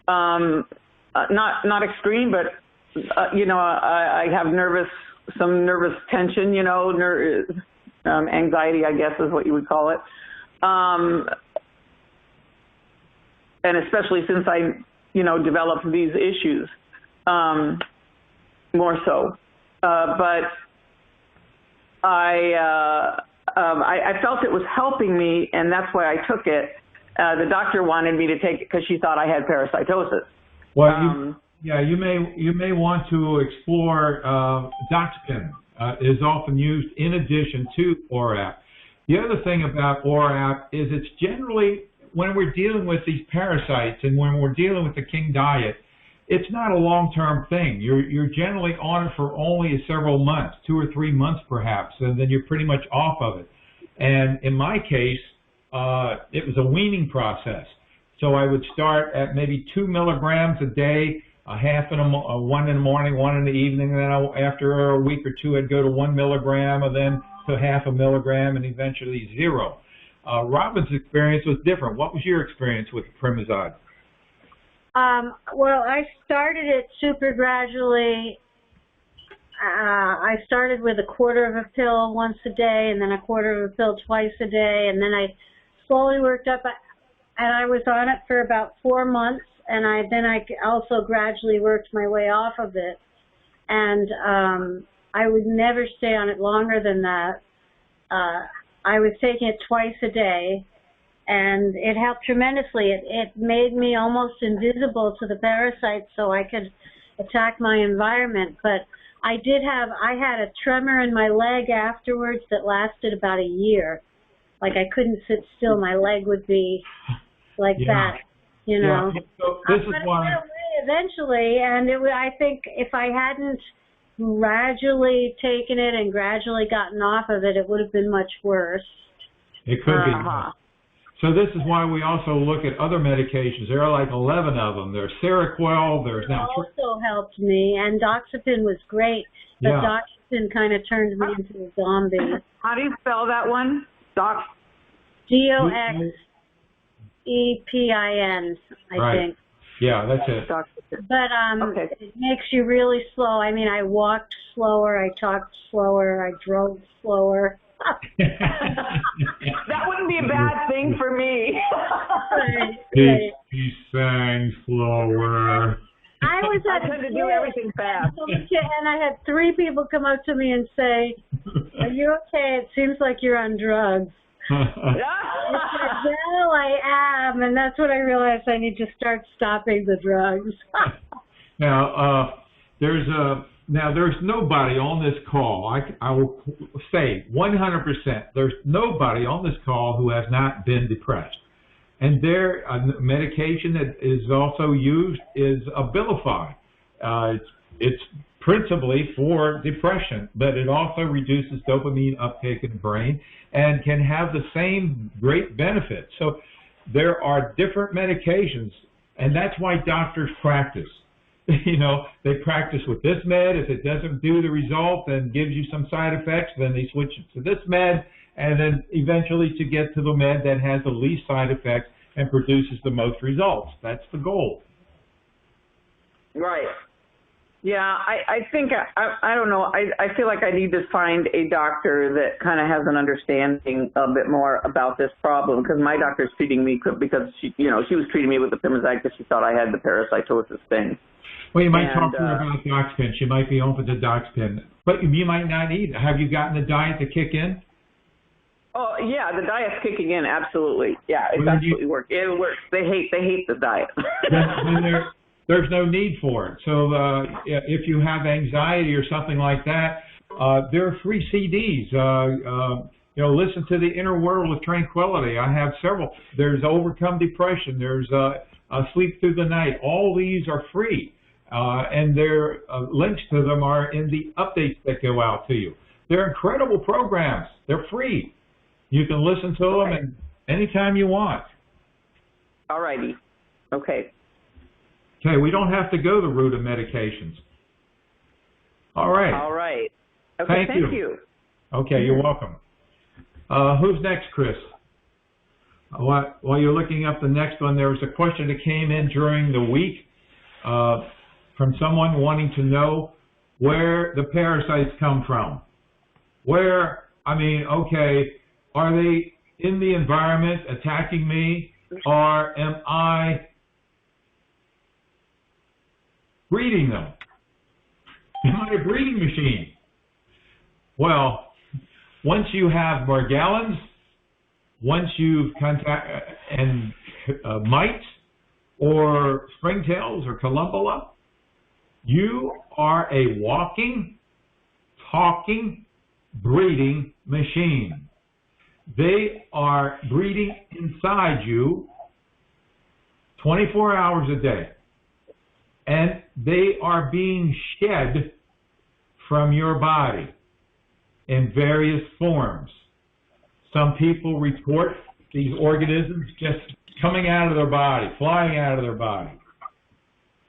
not extreme, but I have some nervous tension, anxiety, I guess is what you would call it, and especially since I developed these issues, more so. But I felt it was helping me, and that's why I took it. The doctor wanted me to take it because she thought I had parasitosis. Well, you may want to explore Doxepin. Is often used in addition to Orap. The other thing about Orap is it's generally, when we're dealing with these parasites and when we're dealing with the king diet, it's not a long-term thing. You're generally on it for only several months, 2 or 3 months perhaps, and then you're pretty much off of it. And in my case, it was a weaning process. So I would start at maybe 2 milligrams a day, one in the morning, one in the evening, and then after a week or two I'd go to 1 milligram, and then to half a milligram, and eventually 0. Robin's experience was different. What was your experience with Premizod? Well, I started it super gradually. I started with a quarter of a pill once a day, and then a quarter of a pill twice a day, and then I slowly worked up, and I was on it for about 4 months, and then I also gradually worked my way off of it, and I would never stay on it longer than that. I was taking it twice a day, and it helped tremendously. It made me almost invisible to the parasites so I could attack my environment, but I had a tremor in my leg afterwards that lasted about a year. Like I couldn't sit still, my leg would be like that, you know. Yeah. So this is why it went away eventually, and I think if I hadn't gradually taken it and gradually gotten off of it, it would have been much worse. It could be. So this is why we also look at other medications. There are like 11 of them. There's Seroquel. There's now. Also helped me, and Doxepin was great, but Doxepin kind of turned me into a zombie. How do you spell that one? Doxepin, I think. Yeah, that's it. But it makes you really slow. I mean, I walked slower, I talked slower, I drove slower. That wouldn't be a bad thing for me. He sang slower. I tend to do everything fast. And I had 3 people come up to me and say, "Are you okay? It seems like you're on drugs." I said, "Well, I am," and that's when I realized I need to start stopping the drugs. Now, there's nobody on this call, I will say 100%, there's nobody on this call who has not been depressed. And medication that is also used is Abilify. It's principally for depression, but it also reduces dopamine uptake in the brain and can have the same great benefits. So there are different medications, and that's why doctors practice. You know, they practice with this med. If it doesn't do the result and gives you some side effects, then they switch it to this med, and then eventually to get to the med that has the least side effects and produces the most results. That's the goal. Right. Yeah, I think, I don't know, I feel like I need to find a doctor that kind of has an understanding a bit more about this problem, because my doctor's treating me because she was treating me with the Pimozide because she thought I had the parasitosis thing. Well, you might talk to her about Doxepin. She might be open to Doxepin, but you might not need it. Have you gotten the diet to kick in? Oh yeah, the diet's kicking in. Absolutely. Yeah, it's absolutely working. It works. They hate the diet. then there's no need for it. So if you have anxiety or something like that, there are free CDs. Listen to The Inner World of Tranquility. I have several. There's Overcome Depression. There's Sleep Through the Night. All these are free. And their links to them are in the updates that go out to you. They're incredible programs. They're free. You can listen to them and anytime you want. All righty. Okay. Okay, we don't have to go the route of medications. All right. All right. Okay, thank you. Okay, you're welcome. Who's next, Chris? While you're looking up the next one, there was a question that came in during the week from someone wanting to know where the parasites come from. Are they in the environment attacking me, or am I breeding them? Am I a breeding machine? Well, once you have Morgellons, once you've mites or springtails or columbella, you are a walking, talking, breeding machine. They are breeding inside you 24 hours a day. And they are being shed from your body in various forms. Some people report these organisms just coming out of their body, flying out of their body.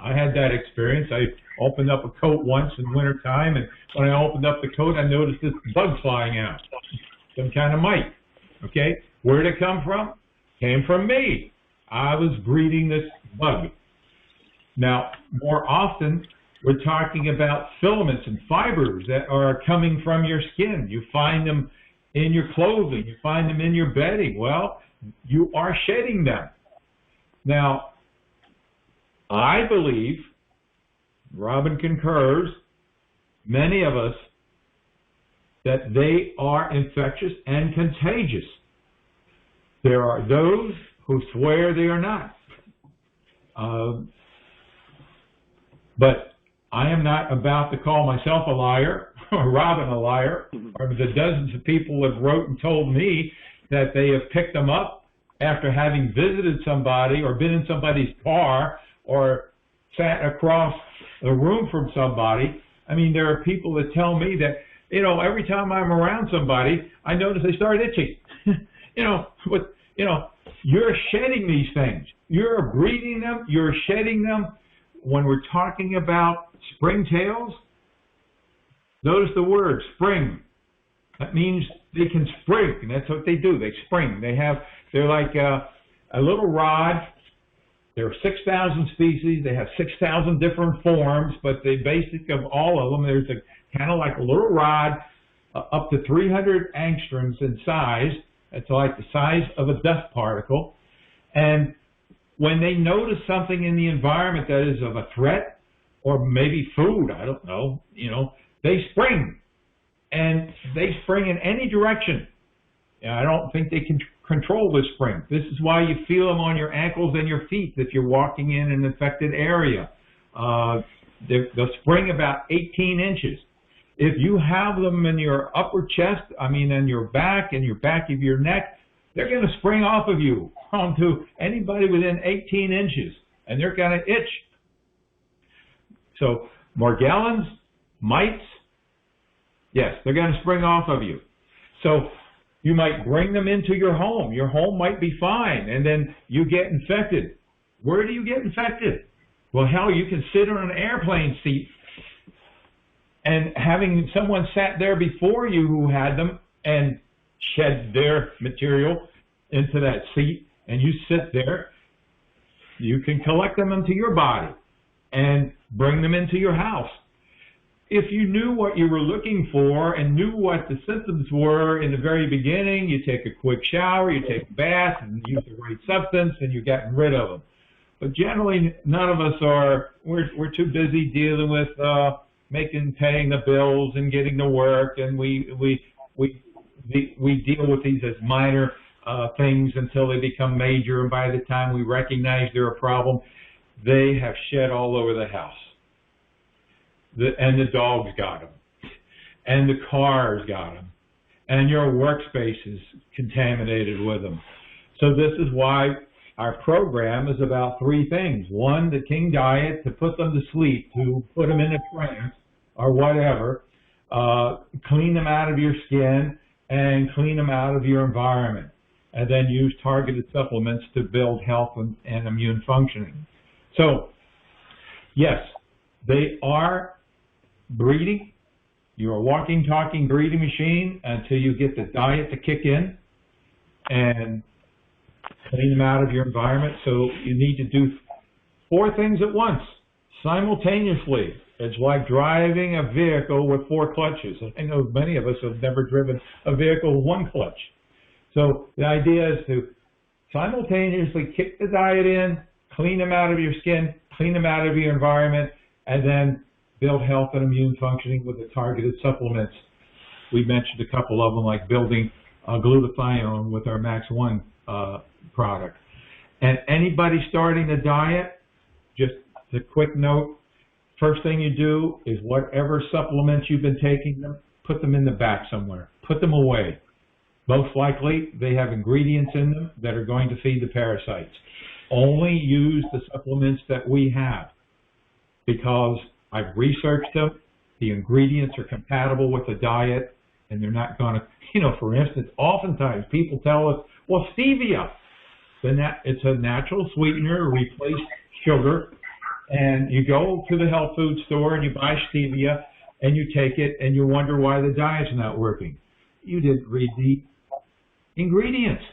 I had that experience. I opened up a coat once in wintertime, and when I opened up the coat, I noticed this bug flying out, some kind of mite. Okay, where did it come from? Came from me. I was breeding this bug. Now, more often, We're talking about filaments and fibers that are coming from your skin. You find them in your clothing. You find them in your bedding. Well, you are shedding them. Now, I believe, Robin concurs, many of us, that they are infectious and contagious. There are those who swear they are not. But I am not about to call myself a liar or Robin a liar, or the dozens of people have wrote and told me that they have picked them up after having visited somebody or been in somebody's car or sat across the room from somebody. I mean, there are people that tell me that, every time I'm around somebody, I notice they start itching. You're shedding these things. You're breathing them. You're shedding them. When we're talking about springtails, notice the word spring. That means they can spring, and that's what they do. They spring. They're like a little rod. There are 6,000 species. They have 6,000 different forms, but the basic of all of them, there's kind of like a little rod up to 300 angstroms in size. It's like the size of a dust particle. And when they notice something in the environment that is of a threat, or maybe food, I don't know, they spring. And they spring in any direction. I don't think they can control the spring. This is why you feel them on your ankles and your feet if you're walking in an infected area. They'll spring about 18 inches. If you have them in your upper chest, in your back and your back of your neck, they're going to spring off of you onto anybody within 18 inches, and they're going to itch. So Morgellons, mites, yes, they're going to spring off of you. So you might bring them into your home. Your home might be fine, and then you get infected. Where do you get infected? Well, hell, you can sit on an airplane seat, and having someone sat there before you who had them and shed their material into that seat, and you sit there, you can collect them into your body and bring them into your house. If you knew what you were looking for and knew what the symptoms were in the very beginning, you take a quick shower, you take a bath, and use the right substance, and you're getting rid of them. But generally, none of us are. We're too busy dealing with paying the bills and getting to work, and we deal with these as minor things until they become major, and by the time we recognize they're a problem, they have shed all over the house. And the dogs got them, and the cars got them, and your workspace is contaminated with them. So this is why our program is about three things. One, the King Diet, to put them to sleep, to put them in a trance or whatever, clean them out of your skin and clean them out of your environment, and then use targeted supplements to build health and immune functioning. So, yes, they are breeding. You're a walking, talking breeding machine until you get the diet to kick in and clean them out of your environment. So you need to do four things at once, simultaneously. It's like driving a vehicle with four clutches. I know many of us have never driven a vehicle with one clutch. So the idea is to simultaneously kick the diet in, clean them out of your skin, clean them out of your environment, and then build health and immune functioning with the targeted supplements. We mentioned a couple of them, like building glutathione with our Max 1 product. And anybody starting a diet, just a quick note, first thing you do is whatever supplements you've been taking them, put them in the back somewhere. Put them away. Most likely, they have ingredients in them that are going to feed the parasites. Only use the supplements that we have, because I've researched them. The ingredients are compatible with the diet, and they're not going to, for instance, oftentimes people tell us, well, stevia, it's a natural sweetener to replace sugar, and you go to the health food store and you buy stevia, and you take it, and you wonder why the diet's not working. You didn't read the ingredients.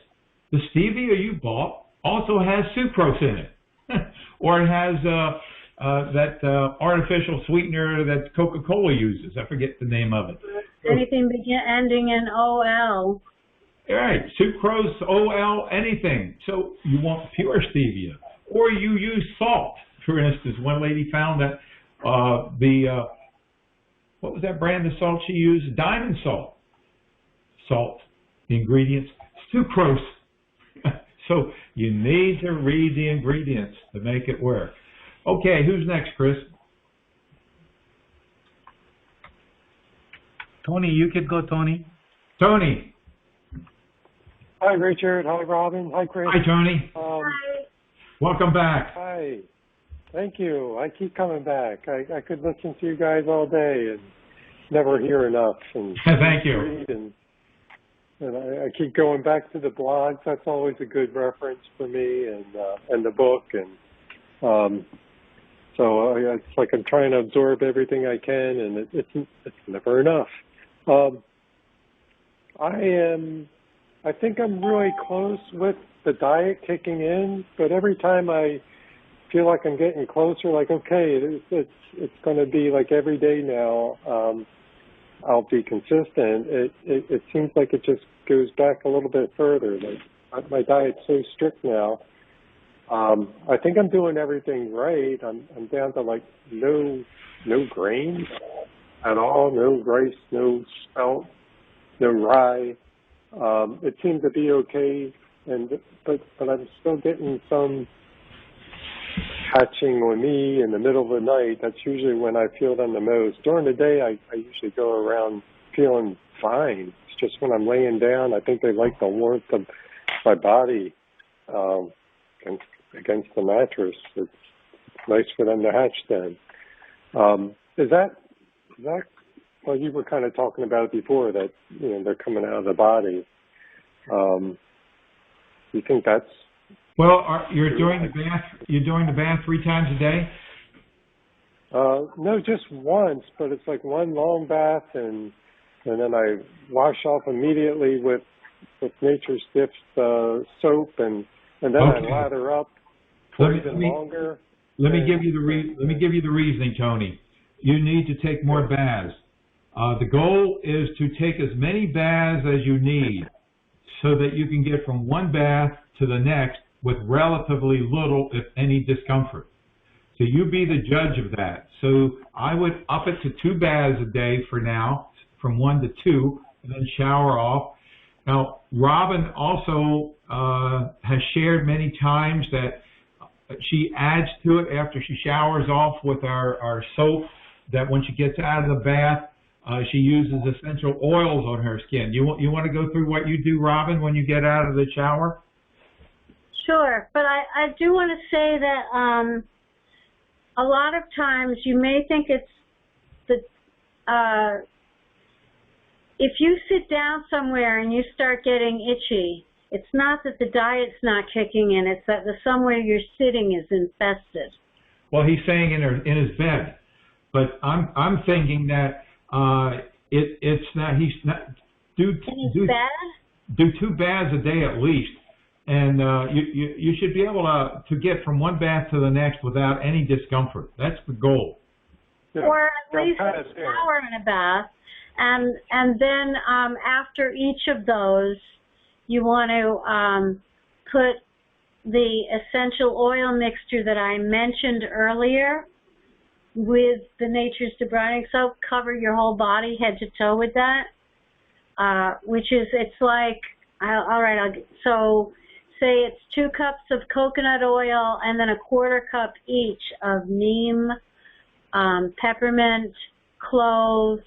The stevia you bought also has sucrose in it, or it has that artificial sweetener that Coca-Cola uses. I forget the name of it. Anything ending in OL. All right, sucrose, OL, anything. So you want pure stevia. Or you use salt. For instance, one lady found that what was that brand of salt she used? Diamond salt. Salt, the ingredients, sucrose. So you need to read the ingredients to make it work. Okay, who's next, Chris? Tony, you could go, Tony. Tony. Hi, Richard. Hi, Robin. Hi, Chris. Hi, Tony. Hi. Welcome back. Hi. Thank you. I keep coming back. I could listen to you guys all day and never hear enough. And Thank you. And I keep going back to the blogs. That's always a good reference for me, and the book. And so it's like I'm trying to absorb everything I can, and it's never enough. I think I'm really close with the diet kicking in, but every time I feel like I'm getting closer, like, okay, it's going to be like every day now, I'll be consistent. It seems like it just goes back a little bit further. Like my diet's so strict now. I think I'm doing everything right. I'm down to like no grains at all, no rice, no spelt, no rye. It seems to be okay, but I'm still getting some hatching on me in the middle of the night. That's usually when I feel them the most. During the day, I usually go around feeling fine. It's just when I'm laying down, I think they like the warmth of my body against the mattress. It's nice for them to hatch then. Is that well, you were kind of talking about it before, that they're coming out of the body. You think that's well? You're doing the bath. You're doing the bath 3 times a day? No, just once, but it's like one long bath, and then I wash off immediately with Nature's Stiff soap, and then I lather up for even longer. Let me give you the reasoning, Tony. You need to take more baths. The goal is to take as many baths as you need so that you can get from one bath to the next with relatively little, if any, discomfort. So you be the judge of that. So I would up it to 2 baths a day for now, from 1 to 2, and then shower off. Now, Robin also has shared many times that she adds to it after she showers off with our soap, that when she gets out of the bath, she uses essential oils on her skin. You want to go through what you do, Robin, when you get out of the shower? Sure, but I do want to say that a lot of times you may think it's if you sit down somewhere and you start getting itchy, it's not that the diet's not kicking in, it's that somewhere you're sitting is infested. Well, he's saying in his bed, but I'm thinking that it's not. He's not do 2 baths a day at least, and you should be able to get from one bath to the next without any discomfort. That's the goal. Yeah. Or at least a shower and a bath, and then after each of those, you want to put the essential oil mixture that I mentioned earlier with the Nature's Debriding Soap. Cover your whole body, head to toe, with that, which is, it's like, so say it's 2 cups of coconut oil and then a 1/4 cup each of neem, peppermint, clove,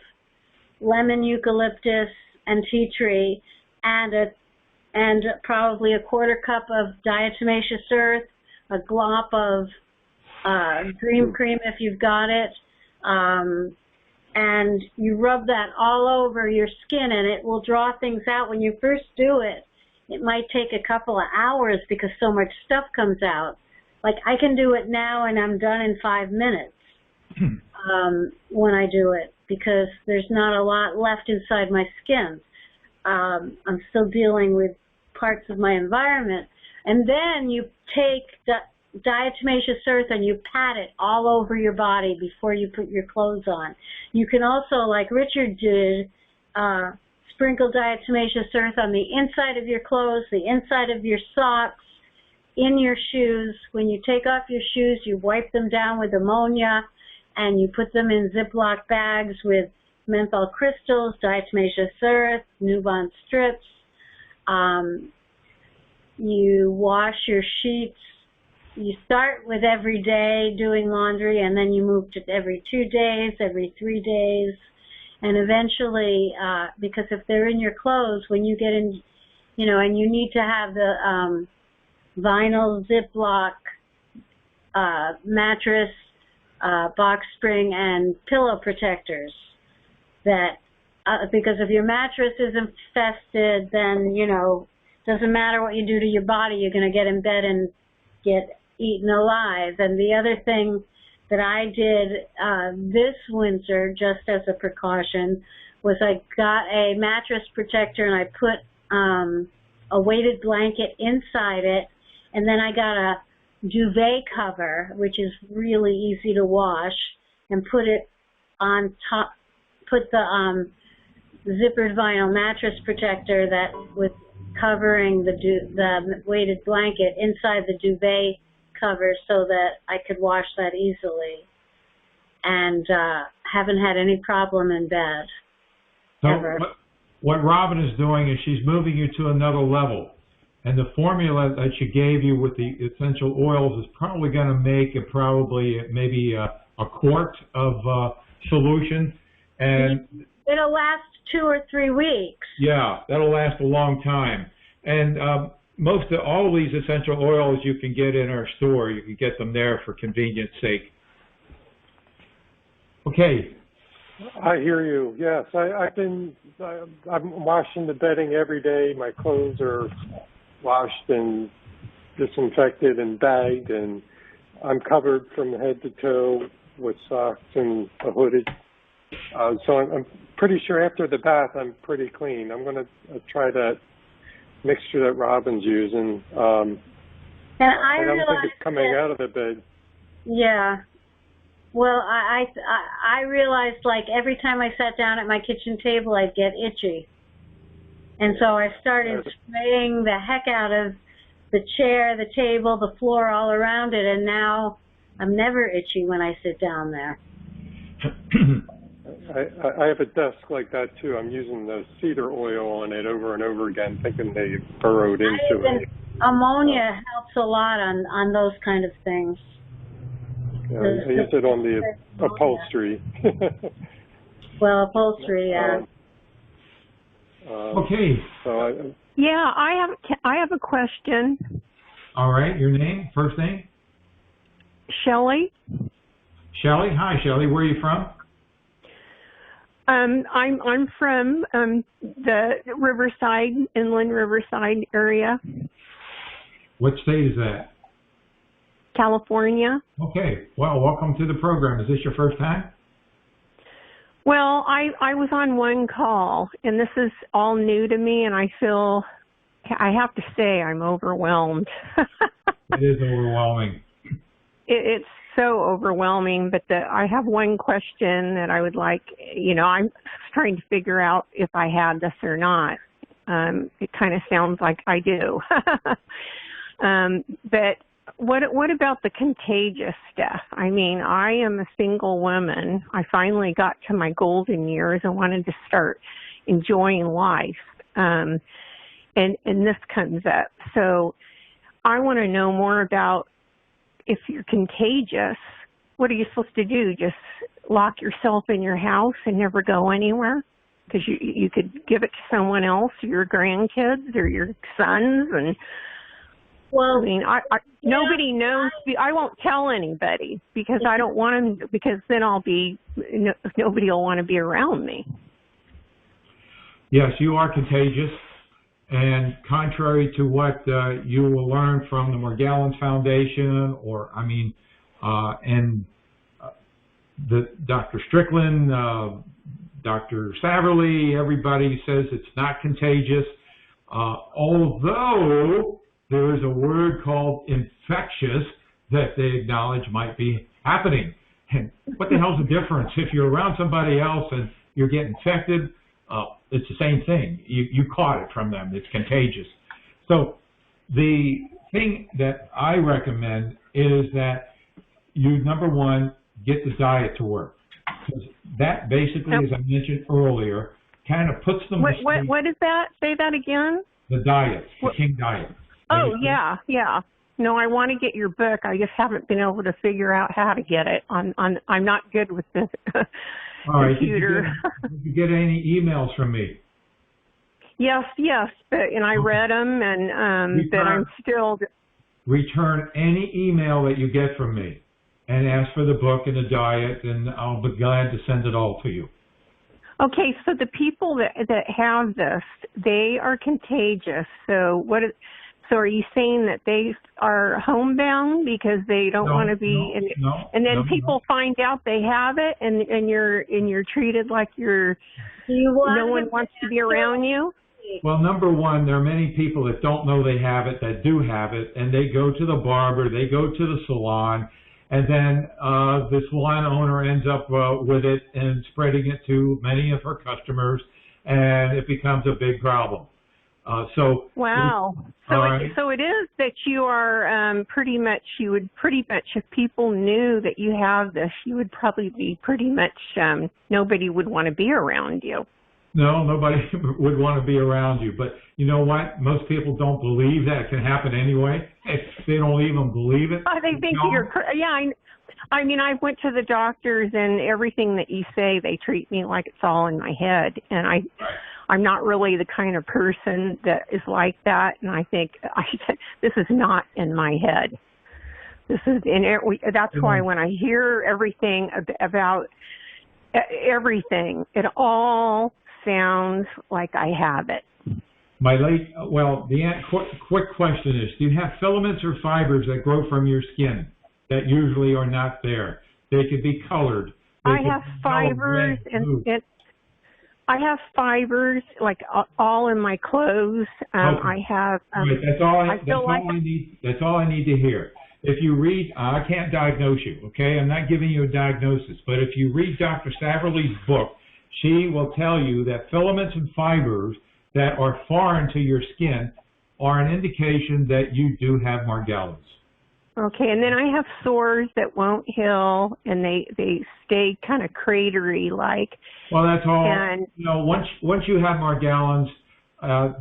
lemon, eucalyptus, and tea tree, and probably a 1/4 cup of diatomaceous earth, a glop of dream cream if you've got it, and you rub that all over your skin, and it will draw things out. When you first do it, it might take a couple of hours because so much stuff comes out. Like, I can do it now and I'm done in 5 minutes when I do it, because there's not a lot left inside my skin. I'm still dealing with parts of my environment. And then you take diatomaceous earth and you pat it all over your body before you put your clothes on. You can also, like Richard did, sprinkle diatomaceous earth on the inside of your clothes, the inside of your socks, in your shoes. When you take off your shoes, you wipe them down with ammonia and you put them in Ziploc bags with menthol crystals, diatomaceous earth, Nubon strips. You wash your sheets. You start with every day doing laundry, and then you move to every 2 days, every 3 days. And eventually, because if they're in your clothes, when you get in, you know, and you need to have the vinyl Ziploc mattress, box spring, and pillow protectors. That because if your mattress is infested, then, you know, doesn't matter what you do to your body, you're going to get in bed and get eaten alive. And the other thing that I did this winter, just as a precaution, was I got a mattress protector and I put a weighted blanket inside it, and then I got a duvet cover, which is really easy to wash, and put it on top, put the zippered vinyl mattress protector that was covering the weighted blanket inside the duvet cover so that I could wash that easily, and haven't had any problem in bed. So ever. what Robin is doing is she's moving you to another level. And the formula that she gave you with the essential oils is probably going to make maybe a quart of solution. And it'll last 2 or 3 weeks. Yeah, that'll last a long time. And all of these essential oils you can get in our store. You can get them there for convenience sake. Okay. I hear you. Yes, I'm washing the bedding every day. My clothes are washed and disinfected and bagged, and I'm covered from head to toe with socks and a hooded. So I'm pretty sure after the bath I'm pretty clean. I'm going to try that mixture that Robin's using. And I don't realized think it's coming out of the bed. Yeah. Well, I realized, like, every time I sat down at my kitchen table, I'd get itchy. And so I started spraying the heck out of the chair, the table, the floor, all around it, and now I'm never itchy when I sit down there. I have a desk like that, too. I'm using the cedar oil on it over and over again, thinking they burrowed into it. Ammonia helps a lot on those kind of things. Yeah, I use it on the upholstery. Well, upholstery, yeah. Okay. So yeah, I have a question. All right. Your name, first name? Shelley. Shelley. Hi, Shelley. Where are you from? I'm from the Riverside, inland Riverside area. What state is that? California. Okay. Well, welcome to the program. Is this your first time? Well, I was on one call, and this is all new to me, and I have to say I'm overwhelmed. It is overwhelming. It's so overwhelming, but I have one question that I would like, I'm trying to figure out if I had this or not. It kind of sounds like I do. But what about the contagious stuff? I mean, I am a single woman. I finally got to my golden years and wanted to start enjoying life. And this comes up. So I want to know more about, if you're contagious, what are you supposed to do? Just lock yourself in your house and never go anywhere? Because you could give it to someone else, your grandkids or your sons. And well, I mean, nobody knows. I won't tell anybody because I don't want them, because then nobody will want to be around me. Yes, you are contagious. And contrary to what you will learn from the Morgellons Foundation, the Dr. Strickland, Dr. Saverly, everybody says it's not contagious. Although there is a word called infectious that they acknowledge might be happening. And what the hell's the difference? If you're around somebody else and you're getting infected, it's the same thing. You caught it from them. It's contagious. So the thing that I recommend is that you, number one, get the diet to work. Because that basically, as I mentioned earlier, kind of puts them to sleep. What is that? Say that again. The diet, the King diet. Oh, yeah. No, I want to get your book. I just haven't been able to figure out how to get it. I'm not good with this computer. Did you get any emails from me? Yes, and I read them, and but I'm still. Return any email that you get from me, and ask for the book and the diet, and I'll be glad to send it all to you. Okay, so the people that have this, they are contagious. So so are you saying that they are homebound because they don't want to be? And then people find out they have it, and you're treated like no one wants to be around you. Well, number one, there are many people that don't know they have it, that do have it, and they go to the barber, they go to the salon, and then the salon owner ends up with it and spreading it to many of her customers, and it becomes a big problem. Wow. So it is that you are pretty much, if people knew that you have this, you would probably be pretty much, nobody would want to be around you. No, nobody would want to be around you. But you know what? Most people don't believe that it can happen anyway. They don't even believe it. They think you're crazy. Yeah, I mean, I went to the doctors, and everything that you say, they treat me like it's all in my head. And I'm not really the kind of person that is like that. And I think this is not in my head. That's why when I hear everything about everything, it all sounds like I have it. The quick question is, do you have filaments or fibers that grow from your skin that usually are not there? They could be colored. I have fibers, I have fibers like all in my clothes. I have. That's all I need to hear. If you read, I can't diagnose you, okay? I'm not giving you a diagnosis, but if you read Dr. Saverly's book, she will tell you that filaments and fibers that are foreign to your skin are an indication that you do have Morgellons. Okay, and then I have sores that won't heal, and they stay kind of cratery like. Well, that's all. And once you have Morgellons,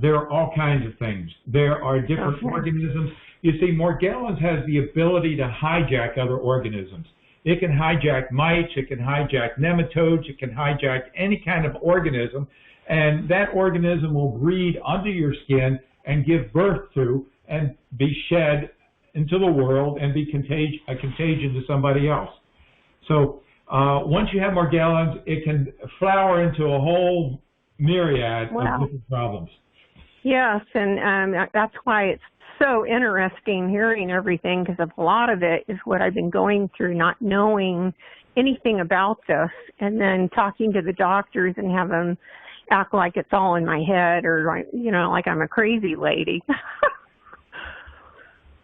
there are all kinds of things. There are different organisms. You see, Morgellons has the ability to hijack other organisms. It can hijack mites, it can hijack nematodes, it can hijack any kind of organism, and that organism will breed under your skin and give birth to and be shed into the world and be a contagion to somebody else. So once you have Morgellons, it can flower into a whole myriad of different problems. Yes, and that's why it's so interesting hearing everything, because a lot of it is what I've been going through, not knowing anything about this, and then talking to the doctors and have them act like it's all in my head, or like I'm a crazy lady.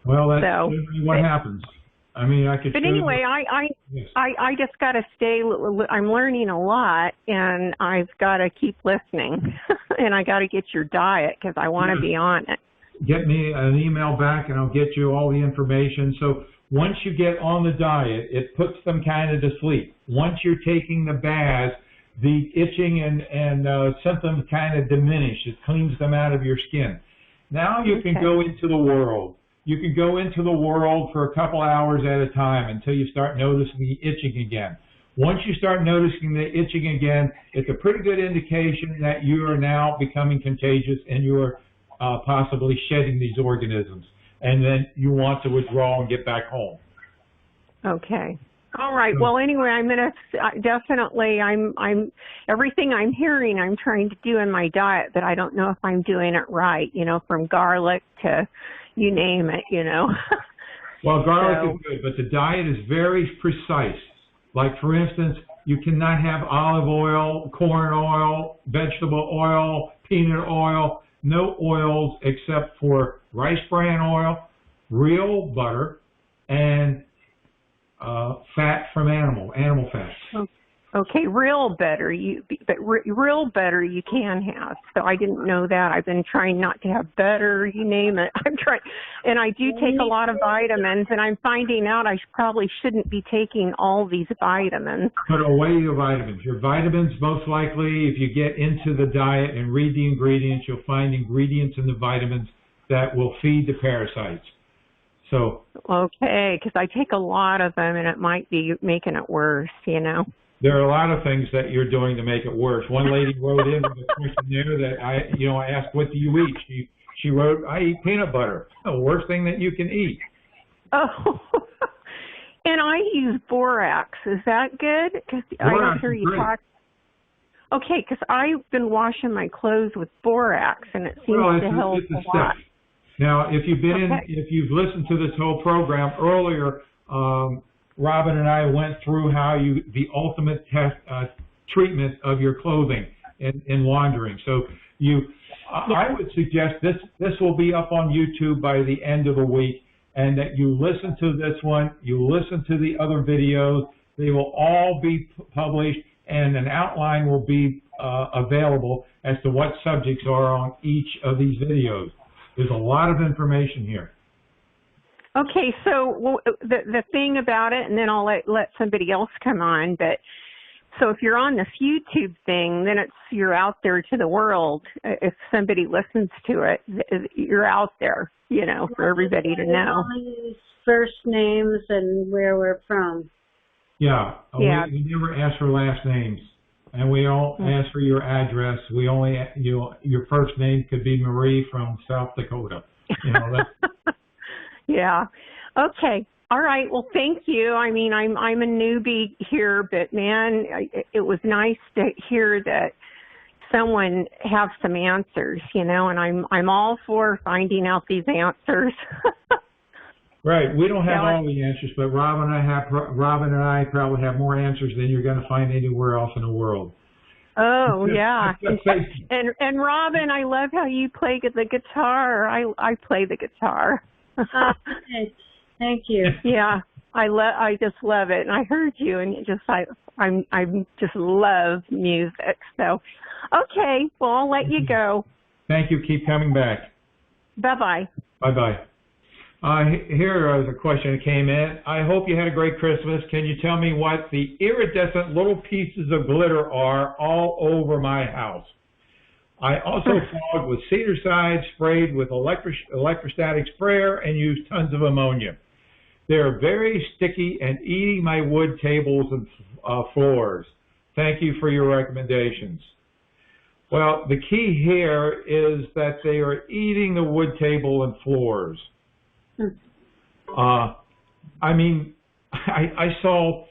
Well, that's what happens. I mean, I could. But anyway, I just got to stay. I'm learning a lot, and I've got to keep listening, and I got to get your diet because I want to be on it. Get me an email back, and I'll get you all the information. So once you get on the diet, it puts them kind of to sleep. Once you're taking the baths, the itching and symptoms kind of diminish. It cleans them out of your skin. Now you can go into the world. You can go into the world for a couple hours at a time until you start noticing the itching again. Once you start noticing the itching again, it's a pretty good indication that you are now becoming contagious and you are possibly shedding these organisms. And then you want to withdraw and get back home. Okay. All right. Well, anyway, I'm going to definitely, I'm everything I'm hearing, I'm trying to do in my diet, but I don't know if I'm doing it right, from garlic to you name it, Well, garlic is good, but the diet is very precise. Like, for instance, you cannot have olive oil, corn oil, vegetable oil, peanut oil, no oils except for rice bran oil, real butter, and fat from animal fat. Okay, real butter, real butter you can have. So I didn't know that. I've been trying not to have butter, you name it. I'm trying, and I do take a lot of vitamins, and I'm finding out I probably shouldn't be taking all these vitamins. Put away your vitamins. Your vitamins, most likely, if you get into the diet and read the ingredients, you'll find ingredients in the vitamins that will feed the parasites. So. Okay, because I take a lot of them, and it might be making it worse, you know. There are a lot of things that you're doing to make it worse. One lady wrote in with a questionnaire that I asked, what do you eat? She wrote, I eat peanut butter. The worst thing that you can eat. Oh, and I use borax. Is that good? Because I don't hear you talk. Okay, because I've been washing my clothes with borax, and it seems to help a lot. Now, if you've listened to this whole program earlier, Robin and I went through the ultimate treatment of your clothing in laundering. So I would suggest this will be up on YouTube by the end of the week, and that you listen to this one, you listen to the other videos. They will all be published, and an outline will be available as to what subjects are on each of these videos. There's a lot of information here. Okay, so the thing about it, and then I'll let somebody else come on, but so if you're on this YouTube thing, then you're out there to the world. If somebody listens to it, you're out there, for everybody to know. We only use first names and where we're from. Yeah. We never ask for last names, and we don't ask for your address. We only, your first name could be Marie from South Dakota. Yeah. Okay. All right. Well, thank you. I mean, I'm a newbie here, but man, it was nice to hear that someone have some answers, and I'm all for finding out these answers. Right. We don't have all the answers, but Robin and I probably have more answers than you're going to find anywhere else in the world. Oh, yeah. and Robin, I love how you play the guitar. I play the guitar. Thank you. Yeah, I just love it, and I heard you, and I just love music. So, okay, well, I'll let you go. Thank you. Keep coming back. Bye-bye. Bye-bye. Here is a question that came in. I hope you had a great Christmas. Can you tell me what the iridescent little pieces of glitter are all over my house? I also fogged with cedar side, sprayed with electrostatic sprayer, and used tons of ammonia. They're very sticky and eating my wood tables and floors. Thank you for your recommendations. Well, the key here is that they are eating the wood table and floors. I saw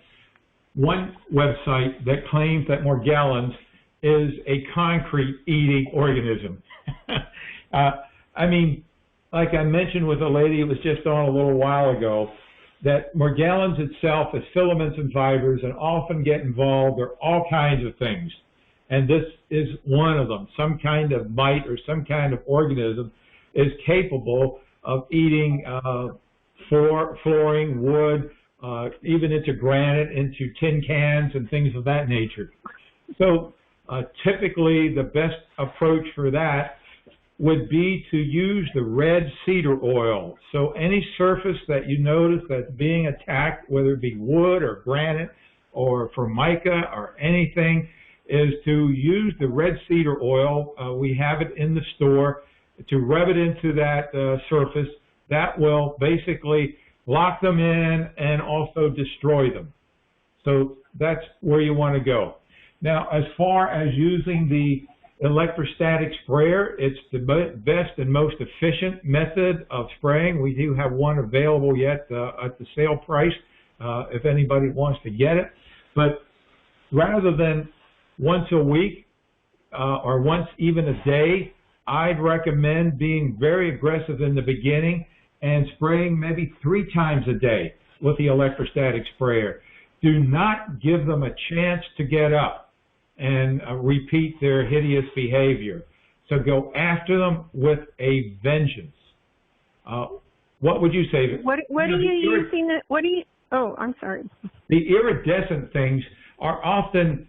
one website that claims that Morgellons is a concrete-eating organism. Like I mentioned with a lady who was just on a little while ago, that Morgellons itself is filaments and fibers and often get involved in all kinds of things. And this is one of them. Some kind of mite or some kind of organism is capable of eating flooring, wood, even into granite, into tin cans and things of that nature. So typically the best approach for that would be to use the red cedar oil. So any surface that you notice that's being attacked, whether it be wood or granite or formica or anything, is to use the red cedar oil. We have it in the store, to rub it into that surface. That will basically lock them in and also destroy them. So that's where you want to go. Now, as far as using the electrostatic sprayer, it's the best and most efficient method of spraying. We do have one available yet at the sale price if anybody wants to get it. But rather than once a week or once even a day, I'd recommend being very aggressive in the beginning and spraying maybe 3 times a day with the electrostatic sprayer. Do not give them a chance to get up and repeat their hideous behavior. So go after them with a vengeance. What would you say? What are you using? What do you? Oh, I'm sorry. The iridescent things are often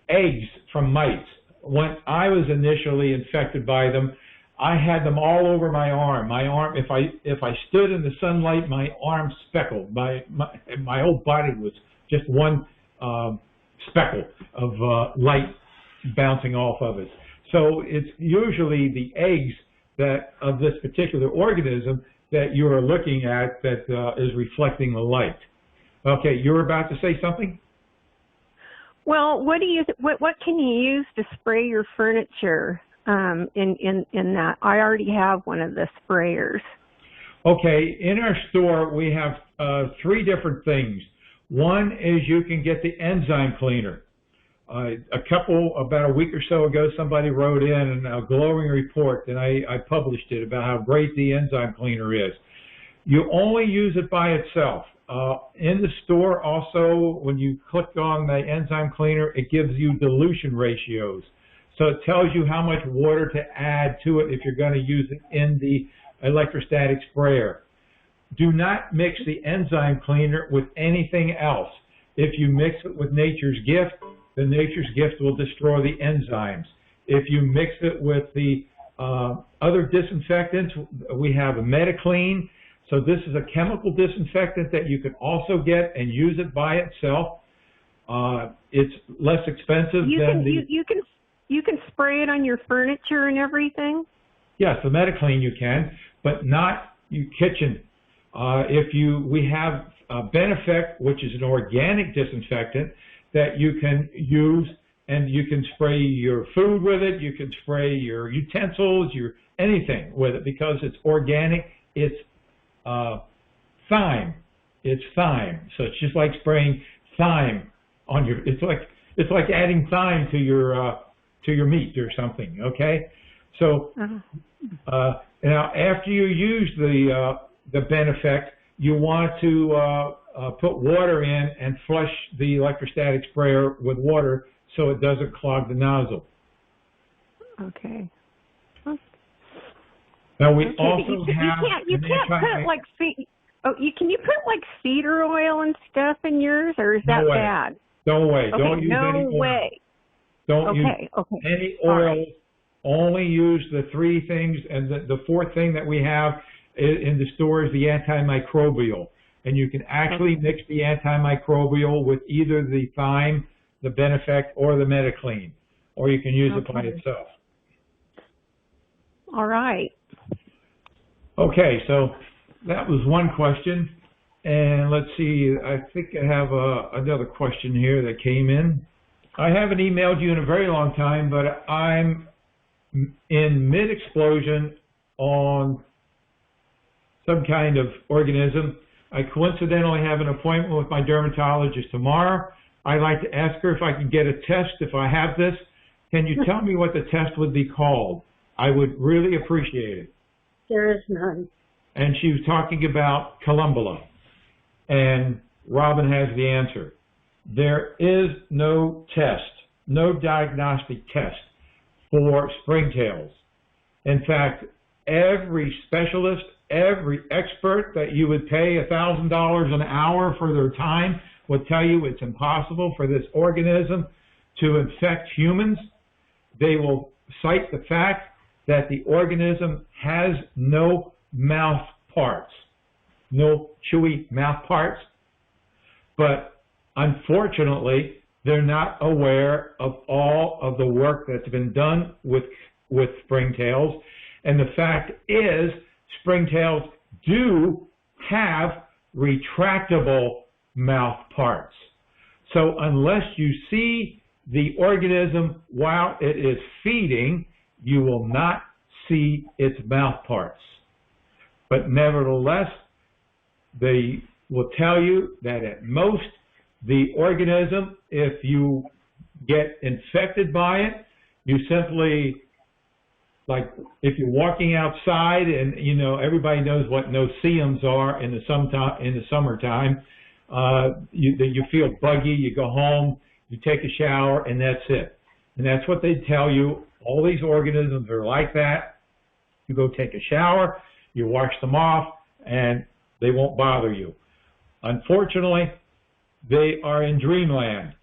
eggs from mites. When I was initially infected by them, I had them all over my arm. My arm, if I stood in the sunlight, my arm speckled. My whole body was just one speckle of light bouncing off of it. So it's usually the eggs of this particular organism that you are looking at that is reflecting the light. Okay, you're about to say something? Well, what can you use to spray your furniture in that? I already have one of the sprayers. Okay, in our store we have 3 different things. One is you can get the enzyme cleaner. About a week or so ago, somebody wrote in a glowing report, and I published it about how great the enzyme cleaner is. You only use it by itself. In the store also, when you click on the enzyme cleaner, it gives you dilution ratios. So it tells you how much water to add to it if you're going to use it in the electrostatic sprayer. Do not mix the enzyme cleaner with anything else. If you mix it with Nature's Gift, the Nature's Gift will destroy the enzymes. If you mix it with the other disinfectants, we have a MetaClean. So this is a chemical disinfectant that you can also get and use it by itself. It's less expensive than You can spray it on your furniture and everything? Yes, the MetaClean you can, but not your kitchen. We have Benefect, which is an organic disinfectant that you can use, and you can spray your food with it, you can spray your utensils, anything with it, because it's organic. It's thyme. It's thyme. So it's just like spraying thyme on it's like adding thyme to your meat or something, okay? So now after you use the Benefect, you want to put water in and flush the electrostatic sprayer with water so it doesn't clog the nozzle. Okay. Now we also have. You can't put like can you put like cedar oil and stuff in yours, or is that bad? No way. Okay, don't use any oil. No way. Don't use any oil. Right. Only use the 3 things, and the 4th thing that we have in the store is the antimicrobial. And you can actually mix the antimicrobial with either the thyme, the Benefect, or the MetaClean, or you can use it by itself. All right. Okay, so that was one question. And let's see, I think I have another question here that came in. I haven't emailed you in a very long time, but I'm in mid-explosion on some kind of organism. I coincidentally have an appointment with my dermatologist tomorrow. I'd like to ask her if I can get a test if I have this. Can you tell me what the test would be called? I would really appreciate it. There is none. And she was talking about columbella. And Robin has the answer. There is no test, no diagnostic test for springtails. In fact, every specialist, every expert that you would pay $1,000 an hour for their time would tell you it's impossible for this organism to infect humans. They will cite the fact that the organism has no mouth parts, no chewy mouth parts, but unfortunately, they're not aware of all of the work that's been done with springtails. And the fact is, springtails do have retractable mouth parts. So unless you see the organism while it is feeding, you will not see its mouth parts. But nevertheless, they will tell you that at most, the organism, if you get infected by it, you simply, like if you're walking outside and, you know, everybody knows what no-see-ums are in the summertime, you feel buggy, you go home, you take a shower, and that's it. And that's what they tell you. All these organisms are like that. You go take a shower, you wash them off, and they won't bother you. Unfortunately, they are in dreamland,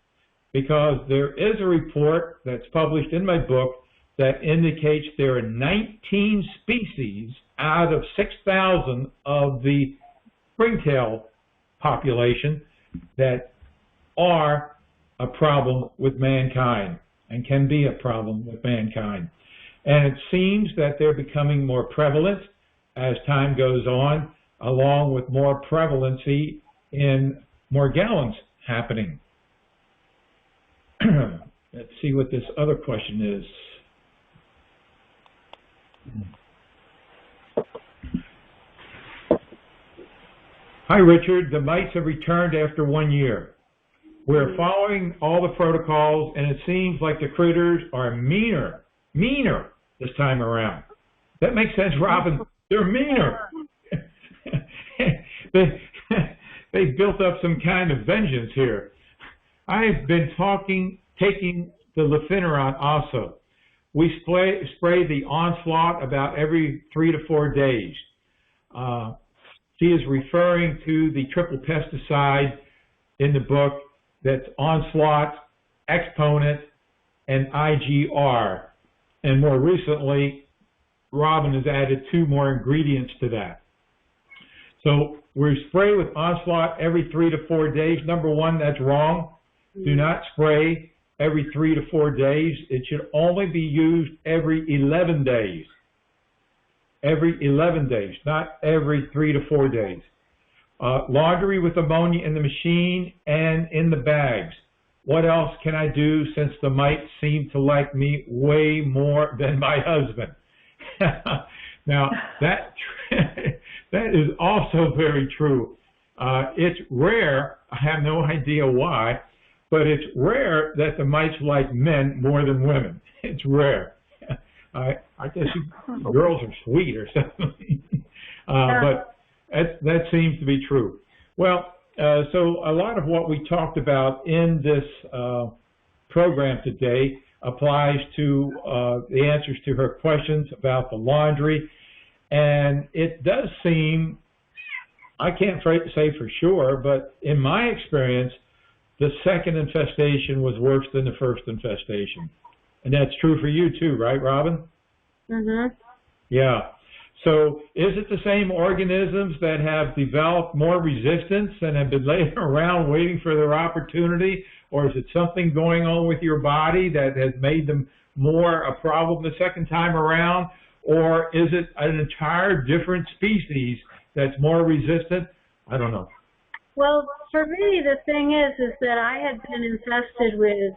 because there is a report that's published in my book that indicates there are 19 species out of 6,000 of the springtail population that are a problem with mankind and can be a problem with mankind. And it seems that they're becoming more prevalent as time goes on, along with more prevalency in Morgellons happening. Let's see what this other question is. Hi, Richard. The mites have returned after 1 year. We're following all the protocols, and it seems like the critters are meaner this time around. That makes sense, Robin. They're meaner. They've built up some kind of vengeance here. I've been taking the Lefiniron also. We spray the Onslaught about every 3 to 4 days. She is referring to the triple pesticide in the book that's Onslaught, Exponent, and IGR. And more recently, Robin has added 2 more ingredients to that. So we spray with Onslaught every 3 to 4 days. Number 1, that's wrong. Do not spray every 3 to 4 days. It should only be used every 11 days. Every 11 days, not every 3 to 4 days. Laundry with ammonia in the machine and in the bags. What else can I do since the mites seem to like me way more than my husband? Now, that is also very true. It's rare, I have no idea why, but it's rare that the mites like men more than women. It's rare. I guess girls are sweet or something. But that seems to be true. Well, so a lot of what we talked about in this program today applies to the answers to her questions about the laundry. And it does seem, I can't say for sure, but in my experience, the second infestation was worse than the first infestation. And that's true for you too, right, Robin? Mm-hmm. Yeah. So is it the same organisms that have developed more resistance and have been laying around waiting for their opportunity? Or is it something going on with your body that has made them more a problem the second time around? Or is it an entire different species that's more resistant? I don't know. Well, for me, the thing is that I had been infested with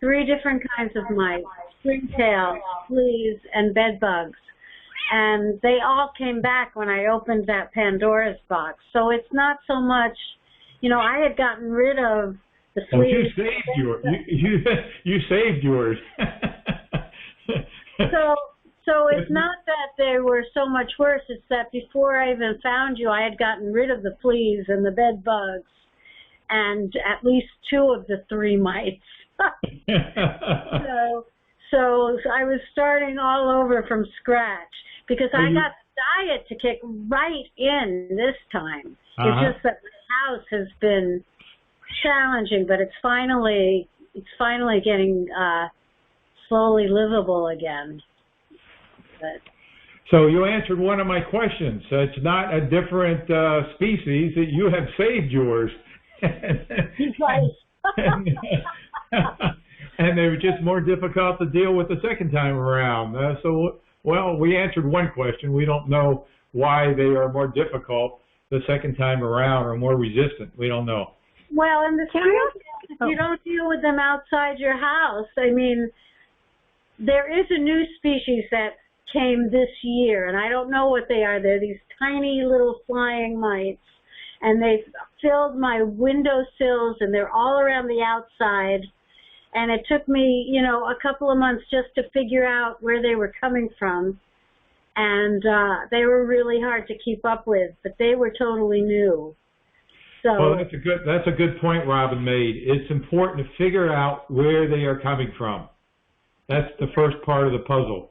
3 different kinds of mites: springtail, fleas, and bed bugs. And they all came back when I opened that Pandora's box. So it's not so much, I had gotten rid of the fleas. Oh, you saved yours. You saved yours. So it's not that they were so much worse. It's that before I even found you, I had gotten rid of the fleas and the bed bugs and at least 2 of the 3 mites. So I was starting all over from scratch because I got the diet to kick right in this time. It's just that the house has been challenging, but it's finally getting slowly livable again. But. So you answered one of my questions. It's not a different species. That you have saved yours. Right. And they were just more difficult to deal with the second time around. Well, we answered one question. We don't know why they are more difficult the second time around or more resistant. We don't know. Well, and the truth is, if you don't deal with them outside your house, I mean, there is a new species that came this year, and I don't know what they are. They're these tiny little flying mites, and they've filled my windowsills, and they're all around the outside. And it took me, a couple of months just to figure out where they were coming from. And they were really hard to keep up with, but they were totally new. So, well, that's a good point Robin made. It's important to figure out where they are coming from. That's the first part of the puzzle.